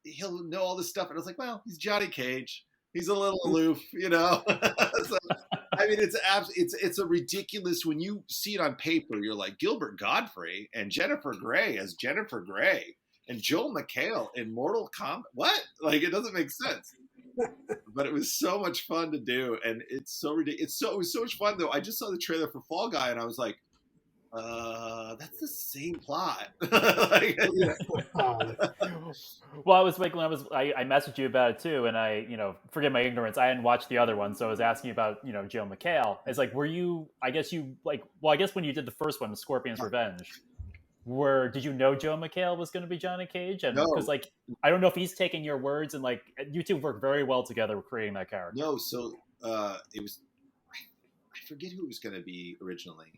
know all this stuff. And I was like, well, he's Johnny Cage. He's a little aloof, you know. So, I mean, it's a ridiculous, when you see it on paper, you're like, Gilbert Godfrey and Jennifer Grey as Jennifer Grey and Joel McHale in Mortal Kombat. What? Like, it doesn't make sense. But it was so much fun to do, and it's so ridiculous. It was so much fun though. I just saw the trailer for Fall Guy, and I was like, that's the same plot. Like, yeah. Well, I was like, when I messaged you about it too, and I, you know, forgive my ignorance, I hadn't watched the other one, so I was asking about, you know, Joe McHale. It's like, were you? I guess you like. Well, I guess when you did the first one, Scorpion's Revenge, did you know Joe McHale was going to be Johnny Cage? And because like, I don't know if he's taking your words, and like, you two worked very well together with creating that character. No, so it was, I forget who it was going to be originally.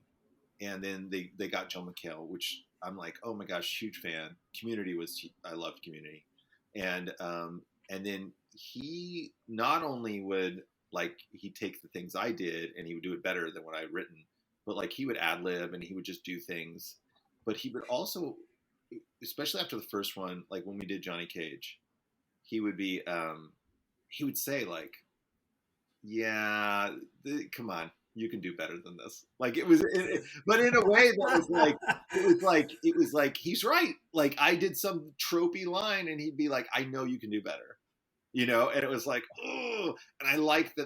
And then they got Joe McHale, which I'm like, oh my gosh, huge fan. I loved Community. And then he not only would, like, he'd take the things I did and he would do it better than what I'd written, but like he would ad lib and he would just do things. But he would also, especially after the first one, like when we did Johnny Cage, he would be, he would say like, yeah, come on. You can do better than this. Like but in a way that was like, it was like, he's right. Like I did some tropey line and he'd be like, I know you can do better, you know? And it was like, oh, and I liked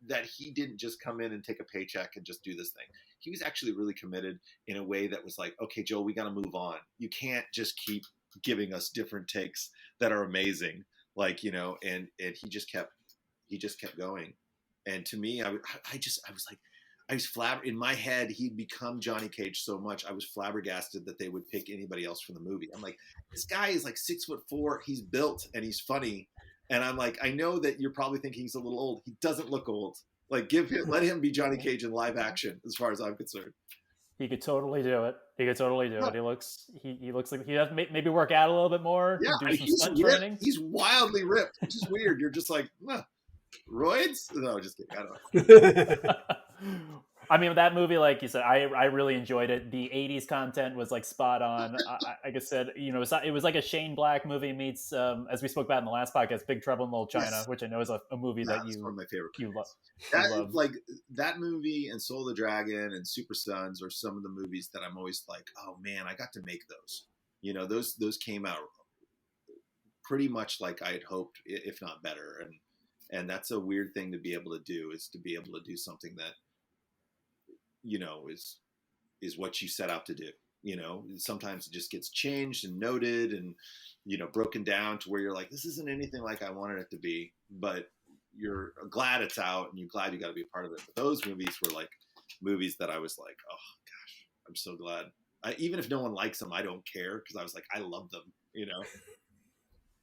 that he didn't just come in and take a paycheck and just do this thing. He was actually really committed in a way that was like, okay, Joe, we got to move on. You can't just keep giving us different takes that are amazing. Like, you know, and he just kept going. And to me, I was like, in my head, he'd become Johnny Cage so much. I was flabbergasted that they would pick anybody else from the movie. I'm like, this guy is like 6'4". He's built and he's funny. And I'm like, I know that you're probably thinking he's a little old. He doesn't look old. Like, let him be Johnny Cage in live action, as far as I'm concerned. He could totally do it. He looks like he has maybe work out a little bit more. Yeah, do some stunt training. He's wildly ripped, which is weird. You're just like, roids? No, just kidding. I don't know. I mean, that movie, like you said, I really enjoyed it. The 80s content was like spot on. Like I said, you know, it was like a Shane Black movie meets, as we spoke about in the last podcast, Big Trouble in Little China, which I know is a movie that you, one of my favorite. You love. Like that movie and Soul of the Dragon and Super Sons are some of the movies that I'm always like, oh man, I got to make those. You know, those came out pretty much like I had hoped, if not better. And that's a weird thing to be able to do, is to be able to do something that, you know, is what you set out to do. You know, sometimes it just gets changed and noted and, you know, broken down to where you're like, this isn't anything like I wanted it to be, but you're glad it's out and you're glad you got to be a part of it. But those movies were like movies that I was like, oh gosh, I'm so glad. Even if no one likes them, I don't care, because I was like, I love them, you know.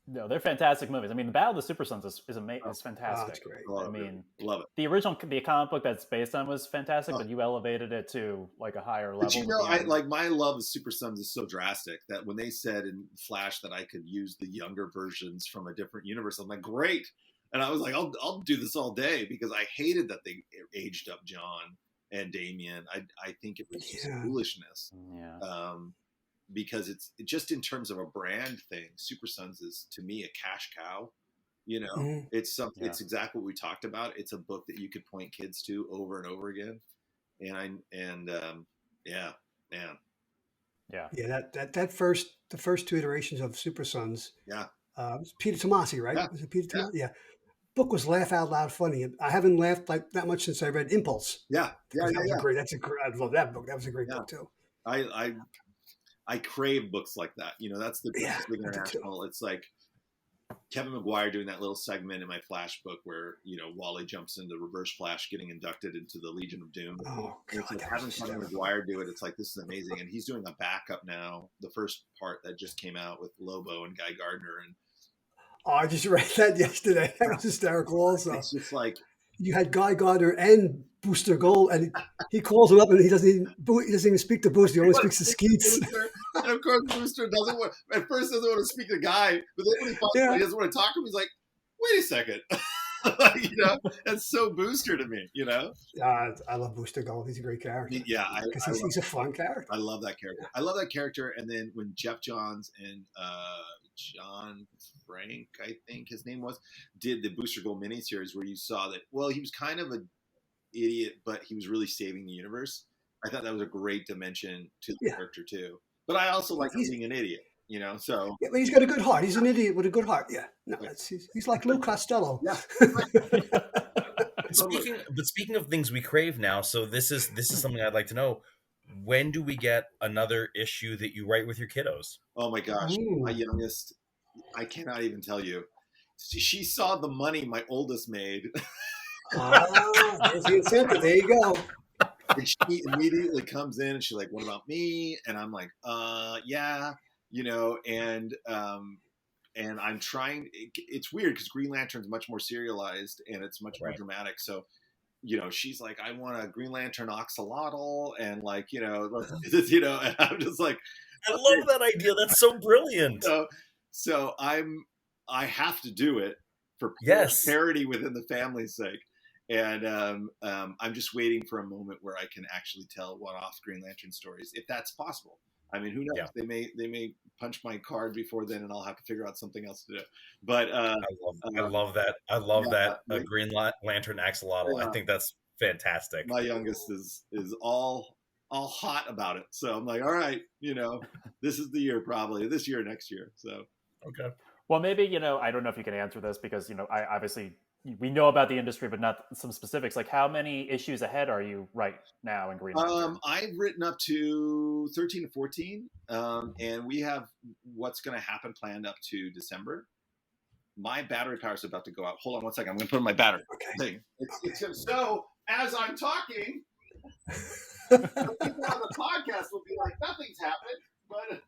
No, they're fantastic movies. I mean, the Battle of the Super Sons is fantastic. Oh, that's great. I mean, love it. The comic book that's based on was fantastic, but you elevated it to like a higher level. But you know, like my love of Super Sons is so drastic that when they said in Flash that I could use the younger versions from a different universe, I'm like, great. And I was like, I'll do this all day, because I hated that they aged up John and Damian. I think it was just foolishness. Yeah. Because it's just in terms of a brand thing, Super Sons is to me a cash cow. You know, it's something. It's exactly what we talked about. It's a book that you could point kids to over and over again. Yeah. The first two iterations of Super Sons. Yeah. It was Peter Tomasi, right? Yeah. Was it Peter Tomasi? Yeah. book was laugh out loud funny. I haven't laughed like that much since I read Impulse. Yeah. That was a great. I love that book. That was a great book too. I crave books like that. That's the Justice League International. It's like Kevin McGuire doing that little segment in my Flash book where Wally jumps into Reverse Flash, getting inducted into the Legion of Doom. Oh, God, it's like having Kevin McGuire do it. It's like, this is amazing, and he's doing a backup now. The first part that just came out with Lobo and Guy Gardner, and I just read that yesterday. That was hysterical. Also, it's just like you had Guy Gardner and Booster Gold, and he calls him up, and he doesn't even speak to Booster. He only speaks to Skeets. And of course, Booster doesn't want to speak to Guy, but then when he finds out he doesn't want to talk to him, he's like, "Wait a second." That's so Booster to me. I love Booster Gold. He's a great character. Yeah, because he's a fun character. I love that character. I love that character. And then when Jeff Johns and John Frank, I think his name was, did the Booster Gold miniseries, where you saw that, well, he was kind of an idiot, but he was really saving the universe. I thought that was a great dimension to the character too. But I also like being an idiot, so. Yeah, but he's got a good heart. He's an idiot with a good heart. Yeah. No, he's like Lou Costello. Yeah. Speaking of things we crave now, so this is something I'd like to know. When do we get another issue that you write with your kiddos? Oh my gosh. Ooh. My youngest, I cannot even tell you. She saw the money my oldest made. There's the incentive. There you go. And she immediately comes in and she's like, "What about me?" And I'm like, yeah, and I'm trying. It's weird because Green Lantern's much more serialized and it's much more dramatic. So, she's like, "I want a Green Lantern axolotl," and and I'm just like, I love that idea. That's so brilliant. So I have to do it for parity within the family's sake. And I'm just waiting for a moment where I can actually tell one-off Green Lantern stories, if that's possible. I mean, who knows? Yeah. They may punch my card before then, and I'll have to figure out something else to do. But I love that. I love that Green Lantern axolotl. I think that's fantastic. My youngest is all hot about it, so I'm like, all right, this is the year, probably this year, next year. So okay. Well, maybe I don't know if you can answer this because I obviously. We know about the industry, but not some specifics. Like, how many issues ahead are you right now in Green Lantern? I've written up to 13 to 14, and we have what's going to happen planned up to December. My battery power is about to go out. Hold on one second. I'm going to put in my battery. Okay. So, as I'm talking, the people on the podcast will be like, nothing's happened, but...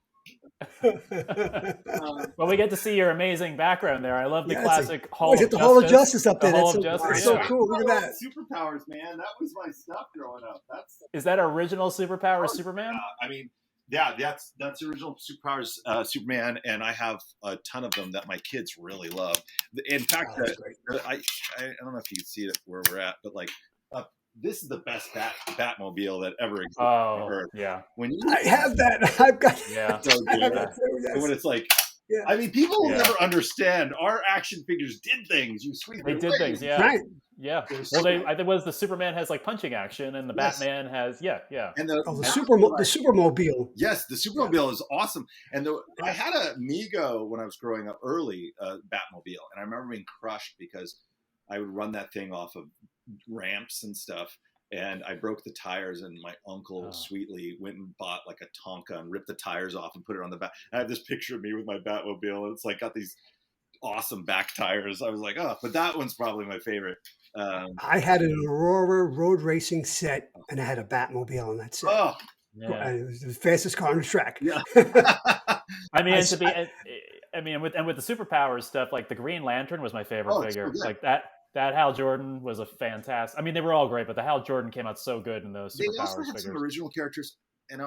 Well, we get to see your amazing background there. I love the classic Hall of Justice. The Hall of Justice up there. That's so cool. Look at that. Superpowers, man. That was my stuff growing up. Is that original Superpowers Superman? I mean, yeah, that's original Superpowers Superman, and I have a ton of them that my kids really love. In fact, I don't know if you can see it where we're at, but this is the best Batmobile that ever existed. Oh, yeah. I have that. I've got. Yeah. So I have that too, yes. And when it's like, I mean, people will never understand. Our action figures did things. They did things. Yeah. Right. Yeah. Well, I think the Superman has punching action, and the Batman has And the Supermobile. Yes, the Supermobile is awesome. And I had a Mego when I was growing up early, Batmobile, and I remember being crushed because I would run that thing off of ramps and stuff, and I broke the tires, and my uncle sweetly went and bought a Tonka and ripped the tires off and put it on the back. I have this picture of me with my Batmobile, and it's got these awesome back tires. I was like, but that one's probably my favorite. I had an Aurora road racing set, and I had a Batmobile on that set. Oh, yeah. It was the fastest car on the track. Yeah. I mean, with the superpowers stuff, the Green Lantern was my favorite figure. So that Hal Jordan was a fantastic. I mean, they were all great, but the Hal Jordan came out so good in those superpowers. They also had some original characters, and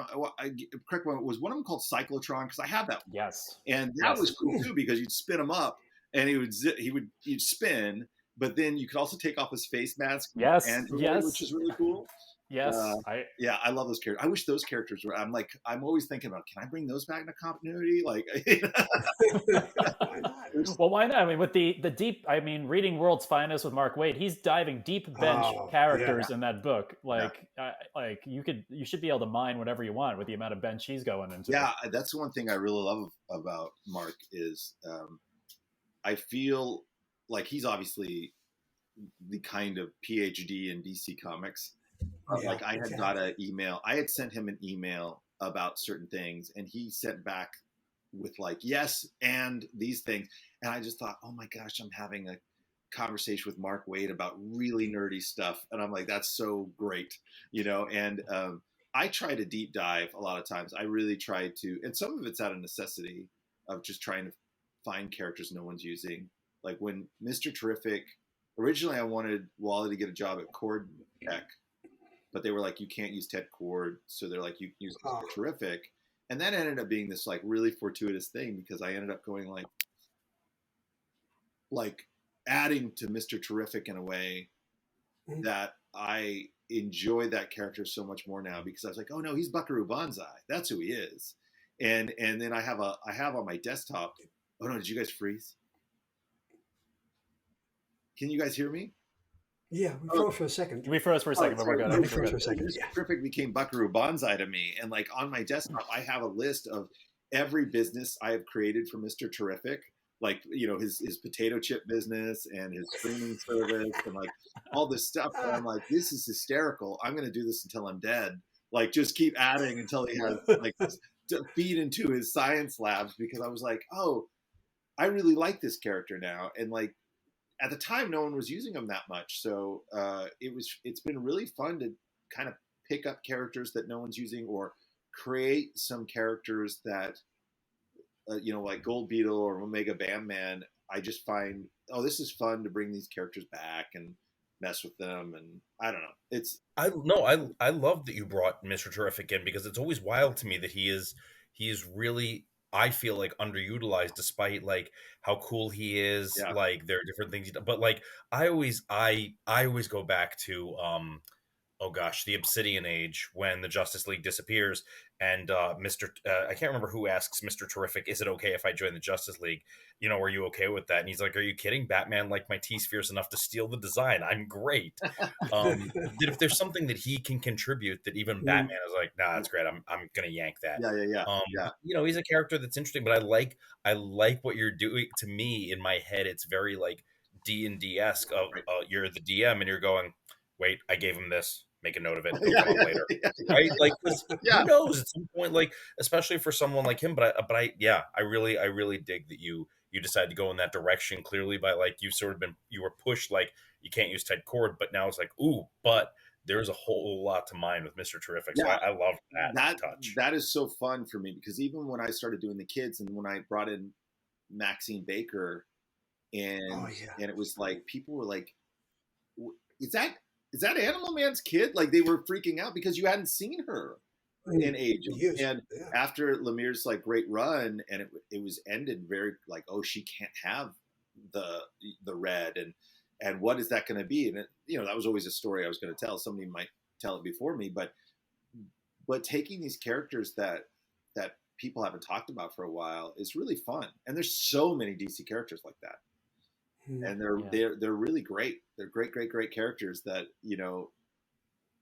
correct one, was one of them called Cyclotron, because I had that one. Yes, and that was cool too, because you'd spin him up, and he'd spin, but then you could also take off his face mask. Yes, which is really cool. Yes, I love those characters. I wish those characters were. I'm always thinking about, can I bring those back into continuity? Well, why not? I mean, with the deep. I mean, reading World's Finest with Mark Waid, he's diving deep bench characters in that book. You should be able to mine whatever you want with the amount of bench he's going into. Yeah, that's the one thing I really love about Mark is I feel like he's obviously the kind of PhD in DC Comics. Like I had got an email. I had sent him an email about certain things, and he sent back with like, yes, and these things. And I just thought, oh my gosh, I'm having a conversation with Mark Waid about really nerdy stuff. And I'm like, that's so great, you know? And I try to deep dive a lot of times. I really try to, and some of it's out of necessity of just trying to find characters no one's using. Like when Mr. Terrific, originally I wanted Wally to get a job at Cord Tech, but they were like, you can't use Ted Cord. So they're like, you can use Mr. Terrific. And that ended up being this like really fortuitous thing because I ended up going like adding to Mr. Terrific in a way that I enjoy that character so much more now because I was like, oh no, he's Buckaroo Banzai. That's who he is. And then I have on my desktop. Oh no, did you guys freeze? Can you guys hear me? Yeah, we froze for a second. We froze for a second, but we're good. We froze for a second. Mr. Terrific became Buckaroo Banzai to me. And like on my desktop, I have a list of every business I have created for Mr. Terrific. Like, you know, his potato chip business and his streaming service and like all this stuff. And I'm like, this is hysterical. I'm going to do this until I'm dead. Like, just keep adding until he has like to feed into his science labs because I was like, oh, I really like this character now. And like at the time, no one was using him that much. So it's been really fun to kind of pick up characters that no one's using or create some characters that, you know, like Gold Beetle or Omega Bam Man, I just find, oh, this is fun to bring these characters back and mess with them. And I don't know. I love that you brought Mr. Terrific in because it's always wild to me that he is really, I feel like, underutilized despite like how cool he is. Yeah. Like there are different things, but like I always go back to, oh gosh, the Obsidian Age when the Justice League disappears and I can't remember who asks Mr. Terrific, is it okay if I join the Justice League? You know, are you okay with that? And he's like, are you kidding? Batman liked my T-spheres enough to steal the design. I'm great. That if there's something that he can contribute that even Batman is like, nah, that's great. I'm going to yank that. Yeah. You know, he's a character that's interesting, but I like what you're doing. To me, in my head, it's very like D&D-esque of you're the DM and you're going, wait, I gave him this. Make a note of it. Later. Right? Like, who knows at some point, like, especially for someone like him, but I really dig that you decided to go in that direction clearly by like, you were pushed, like you can't use Ted Cord, but now it's like, ooh, but there's a whole lot to mine with Mr. Terrific. So I love that touch. That is so fun for me because even when I started doing the kids and when I brought in Maxine Baker and it was like, people were like, is that Animal Man's kid? Like they were freaking out because you hadn't seen her in ages. And after Lemire's like great run and it was ended very like, oh, she can't have the red and what is that going to be? And it, you know, that was always a story I was going to tell. Somebody might tell it before me, but taking these characters that people haven't talked about for a while is really fun. And there's so many DC characters like that. And they're really great. They're great characters that, you know,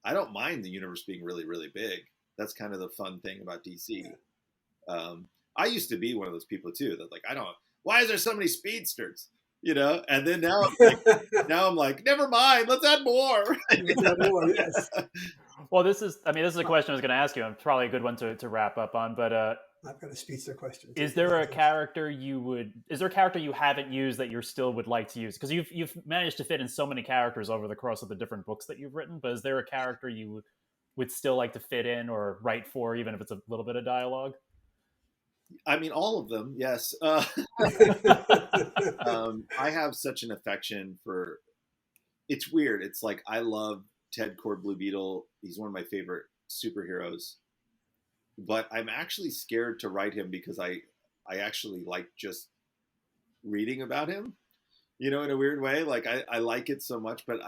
I don't mind the universe being really, really big. That's kind of the fun thing about DC. I used to be one of those people too that like, why is there so many speedsters? You know, and then now I'm like, never mind, let's add more. Yes. Well, this is a question I was going to ask you. And probably a good one to wrap up on, but I've got a speedster question. Is there a character you haven't used that you still would like to use? Because you've managed to fit in so many characters over the course of the different books that you've written, but is there a character you would still like to fit in or write for, even if it's a little bit of dialogue? I mean, all of them, yes. I have such an affection for. It's weird. It's like I love Ted Cord Blue Beetle. He's one of my favorite superheroes. But I'm actually scared to write him because I actually like just reading about him, you know, in a weird way. Like I like it so much, but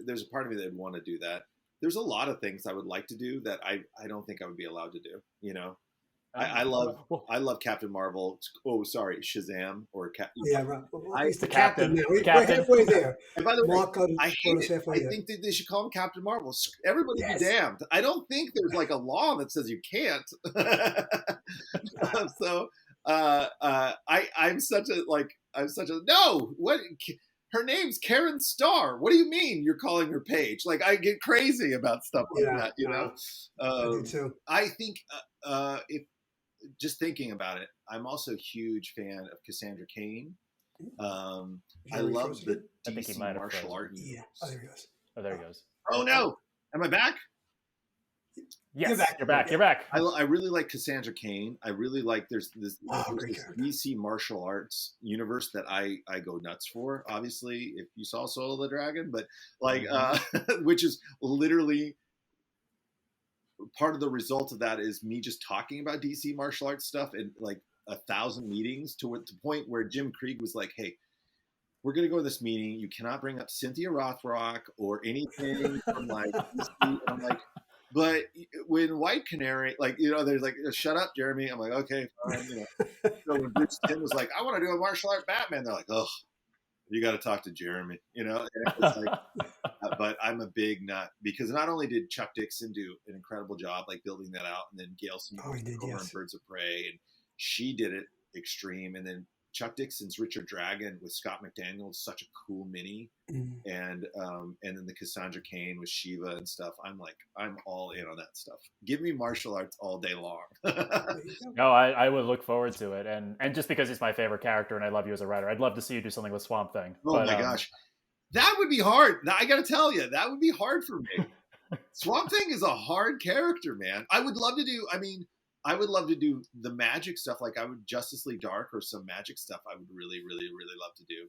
there's a part of me that would want to do that. There's a lot of things I would like to do that I don't think I would be allowed to do, you know. I love Captain Marvel. Oh, sorry, Shazam or he's the captain. We're halfway there. And by the way, I hate it. I think that they should call him Captain Marvel. Everybody be damned. I don't think there's like a law that says you can't. So I'm such a no. What? her name's Karen Starr. What do you mean you're calling her Paige? Like, I get crazy about stuff like that, you know? I do too. I think if just thinking about it, I'm also a huge fan of Cassandra Cain. I love the DC martial art. Yeah. Oh, there he goes. Oh, there he goes. Oh no! Am I back? Yes, you're back. You're back. I really like Cassandra Cain. I really like there's this DC martial arts universe that I go nuts for. Obviously, if you saw Soul of the Dragon, but like, which is literally part of the result of that is me just talking about DC martial arts stuff and like 1,000 meetings to the point where Jim Krieg was like, "Hey, we're going to go to this meeting. You cannot bring up Cynthia Rothrock or anything from like DC." I'm like, but when White Canary, like, you know, there's like, "Shut up, Jeremy." I'm like, okay, fine. You know. So when Bruce Timm was like, "I want to do a martial art Batman," they're like, "Oh, you got to talk to Jeremy," you know. And it was like, but I'm a big nut because not only did Chuck Dixon do an incredible job like building that out, and then Gail Smith over on Birds of Prey, and she did it extreme, and then Chuck Dixon's Richard Dragon with Scott McDaniel, such a cool mini, and then the Cassandra Cain with Shiva and stuff. I'm all in on that stuff. Give me martial arts all day long. No, I would look forward to it, and just because he's my favorite character and I love you as a writer, I'd love to see you do something with Swamp Thing. Oh my gosh, that would be hard. I got to tell you, that would be hard for me. Swamp Thing is a hard character, man. I would love to do. I mean, I would love to do the magic stuff. Like I would Justice League Dark or some magic stuff. I would really, really, really love to do.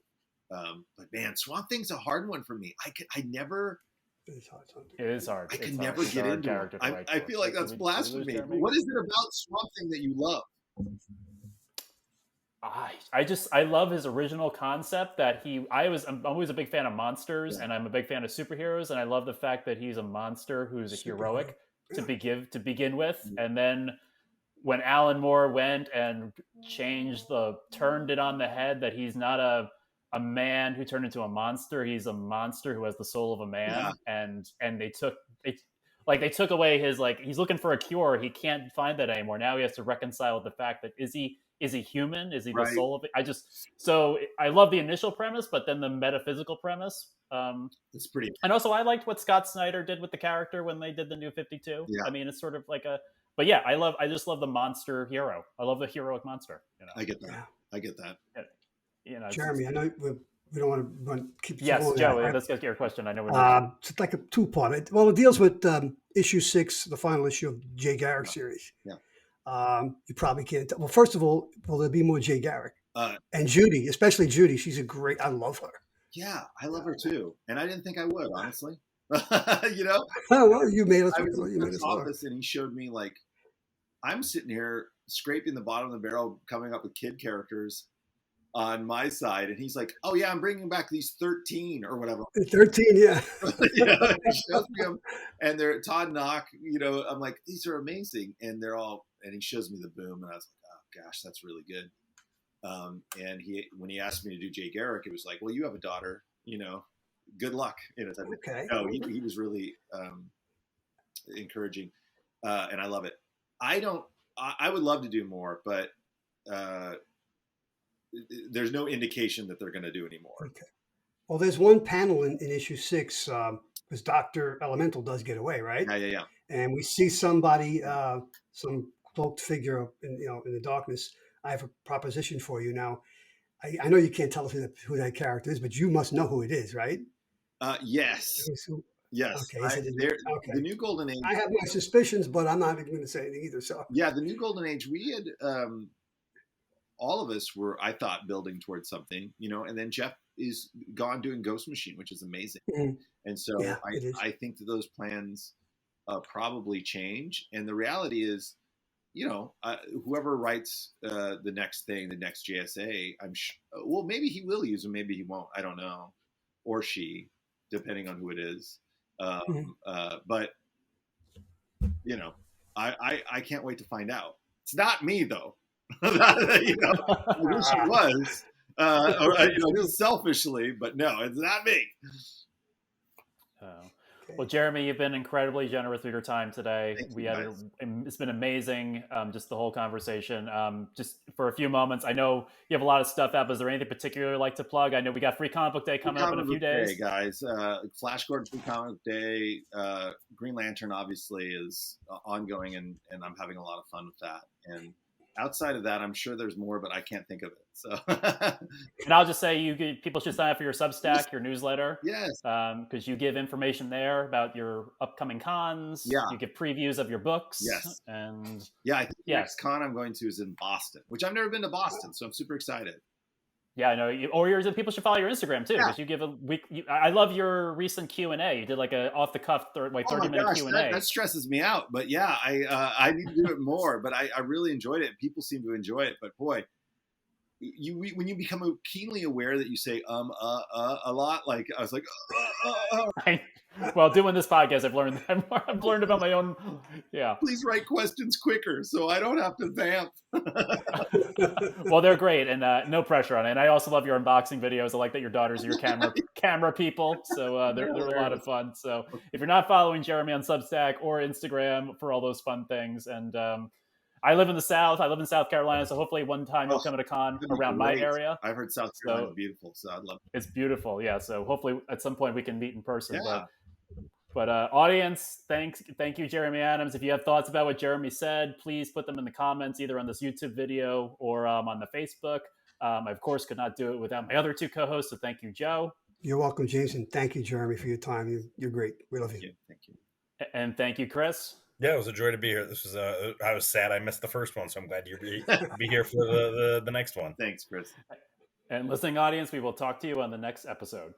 But man, Swamp Thing's a hard one for me. I never. It is hard. It is hard. I can never get into it. I feel like that's blasphemy. What is it about Swamp Thing that you love? I love his original concept that I'm always a big fan of monsters, and I'm a big fan of superheroes, and I love the fact that he's a monster who's a heroic to begin with, and then when Alan Moore went and turned it on the head, that he's not a man who turned into a monster, he's a monster who has the soul of a man, and they took away his, like, he's looking for a cure, he can't find that anymore. Now he has to reconcile with the fact that is he human? Is he the soul of it? So I love the initial premise, but then the metaphysical premise. It's pretty. And also, I liked what Scott Snyder did with the character when they did the New 52. Yeah. I mean, it's sort of like but yeah, I just love the monster hero. I love the heroic monster. You know? I get that. Yeah. I get that. You know, Jeremy, I know we don't want to keep. Yes, Joe, let's get your question. I know it's like a two-part. Well, it deals with issue 6, the final issue of Jay Garrick series. Yeah. You probably can't tell. Well, first of all, will there be more Jay Garrick? And Judy, especially Judy, she's I love her. Yeah, I love her too, and I didn't think I would, honestly. You know. Oh well, you made us. I was in his office, and he showed me, like, I'm sitting here scraping the bottom of the barrel, coming up with kid characters on my side, and he's like, "Oh yeah, I'm bringing back these 13 or whatever." 13, yeah. You know, he shows me them, and they're Todd Knock. You know, I'm like, these are amazing, and they're all. And he shows me the Boom, and I was like, "Oh gosh, that's really good." And when he asked me to do Jay Garrick, it was like, "Well, you have a daughter, you know, good luck." You know, okay. No, he was really encouraging, and I love it. I would love to do more, but there's no indication that they're going to do any more. Okay. Well, there's one panel in issue 6 because Dr. Elemental does get away, right? Yeah. And we see somebody, some cloaked figure in the darkness. I have a proposition for you now. I know you can't tell us who that character is, but you must know who it is, right? Yes. Yes. Okay. The New Golden Age. I have my suspicions, but I'm not even going to say anything either. So yeah, the New Golden Age. We had all of us were, I thought, building towards something, you know. And then Jeff is gone doing Ghost Machine, which is amazing. Mm-hmm. And so I think that those plans probably change. And the reality is, you know, whoever writes the next thing, the next JSA, I'm sure. Well, maybe he will use them, maybe he won't. I don't know, or she, depending on who it is. But you know, I can't wait to find out. It's not me though. You know, I wish it was, or, you know, just selfishly, but no, it's not me. Well, Jeremy, you've been incredibly generous with your time today. Thank you, guys. It's been amazing, just the whole conversation. Just for a few moments, I know you have a lot of stuff up. Is there anything particular you'd like to plug? I know we got Free Comic Book Day coming up in a few days. Day, guys. Flash Gordon Free Comic Book Day. Green Lantern obviously is ongoing, and I'm having a lot of fun with that. And outside of that, I'm sure there's more, but I can't think of it. So, and I'll just say, people should sign up for your Substack, your newsletter. Yes, because you give information there about your upcoming cons. Yeah, you give previews of your books. Yes, and yeah, I think the next con I'm going to is in Boston, which I've never been to Boston, so I'm super excited. Yeah, I know. People should follow your Instagram too, because you give a week. I love your recent Q&A. You did like a off the cuff 30-minute Q&A. That stresses me out. But yeah, I need to do it more. But I really enjoyed it. People seem to enjoy it. But boy, when you become keenly aware that you say a lot, like I was like, Well, doing this podcast, I've learned about my own. Yeah. Please write questions quicker so I don't have to vamp. Well, they're great, and no pressure on it. And I also love your unboxing videos. I like that your daughters are your camera people, so they're a lot of fun. So if you're not following Jeremy on Substack or Instagram for all those fun things, and I live in the South. I live in South Carolina, so hopefully one time you'll come to a con around my area. I've heard South Carolina is beautiful, so I'd love it. It's beautiful, yeah. So hopefully at some point we can meet in person. Yeah. But audience, thank you, Jeremy Adams. If you have thoughts about what Jeremy said, please put them in the comments, either on this YouTube video or on the Facebook. I, of course, could not do it without my other two co-hosts, so thank you, Joe. You're welcome, James, and thank you, Jeremy, for your time. You're great. We love you. Thank you. And thank you, Chris. Yeah, it was a joy to be here. This was I was sad I missed the first one, so I'm glad you'll be here for the next one. Thanks, Chris. And listening audience, we will talk to you on the next episode.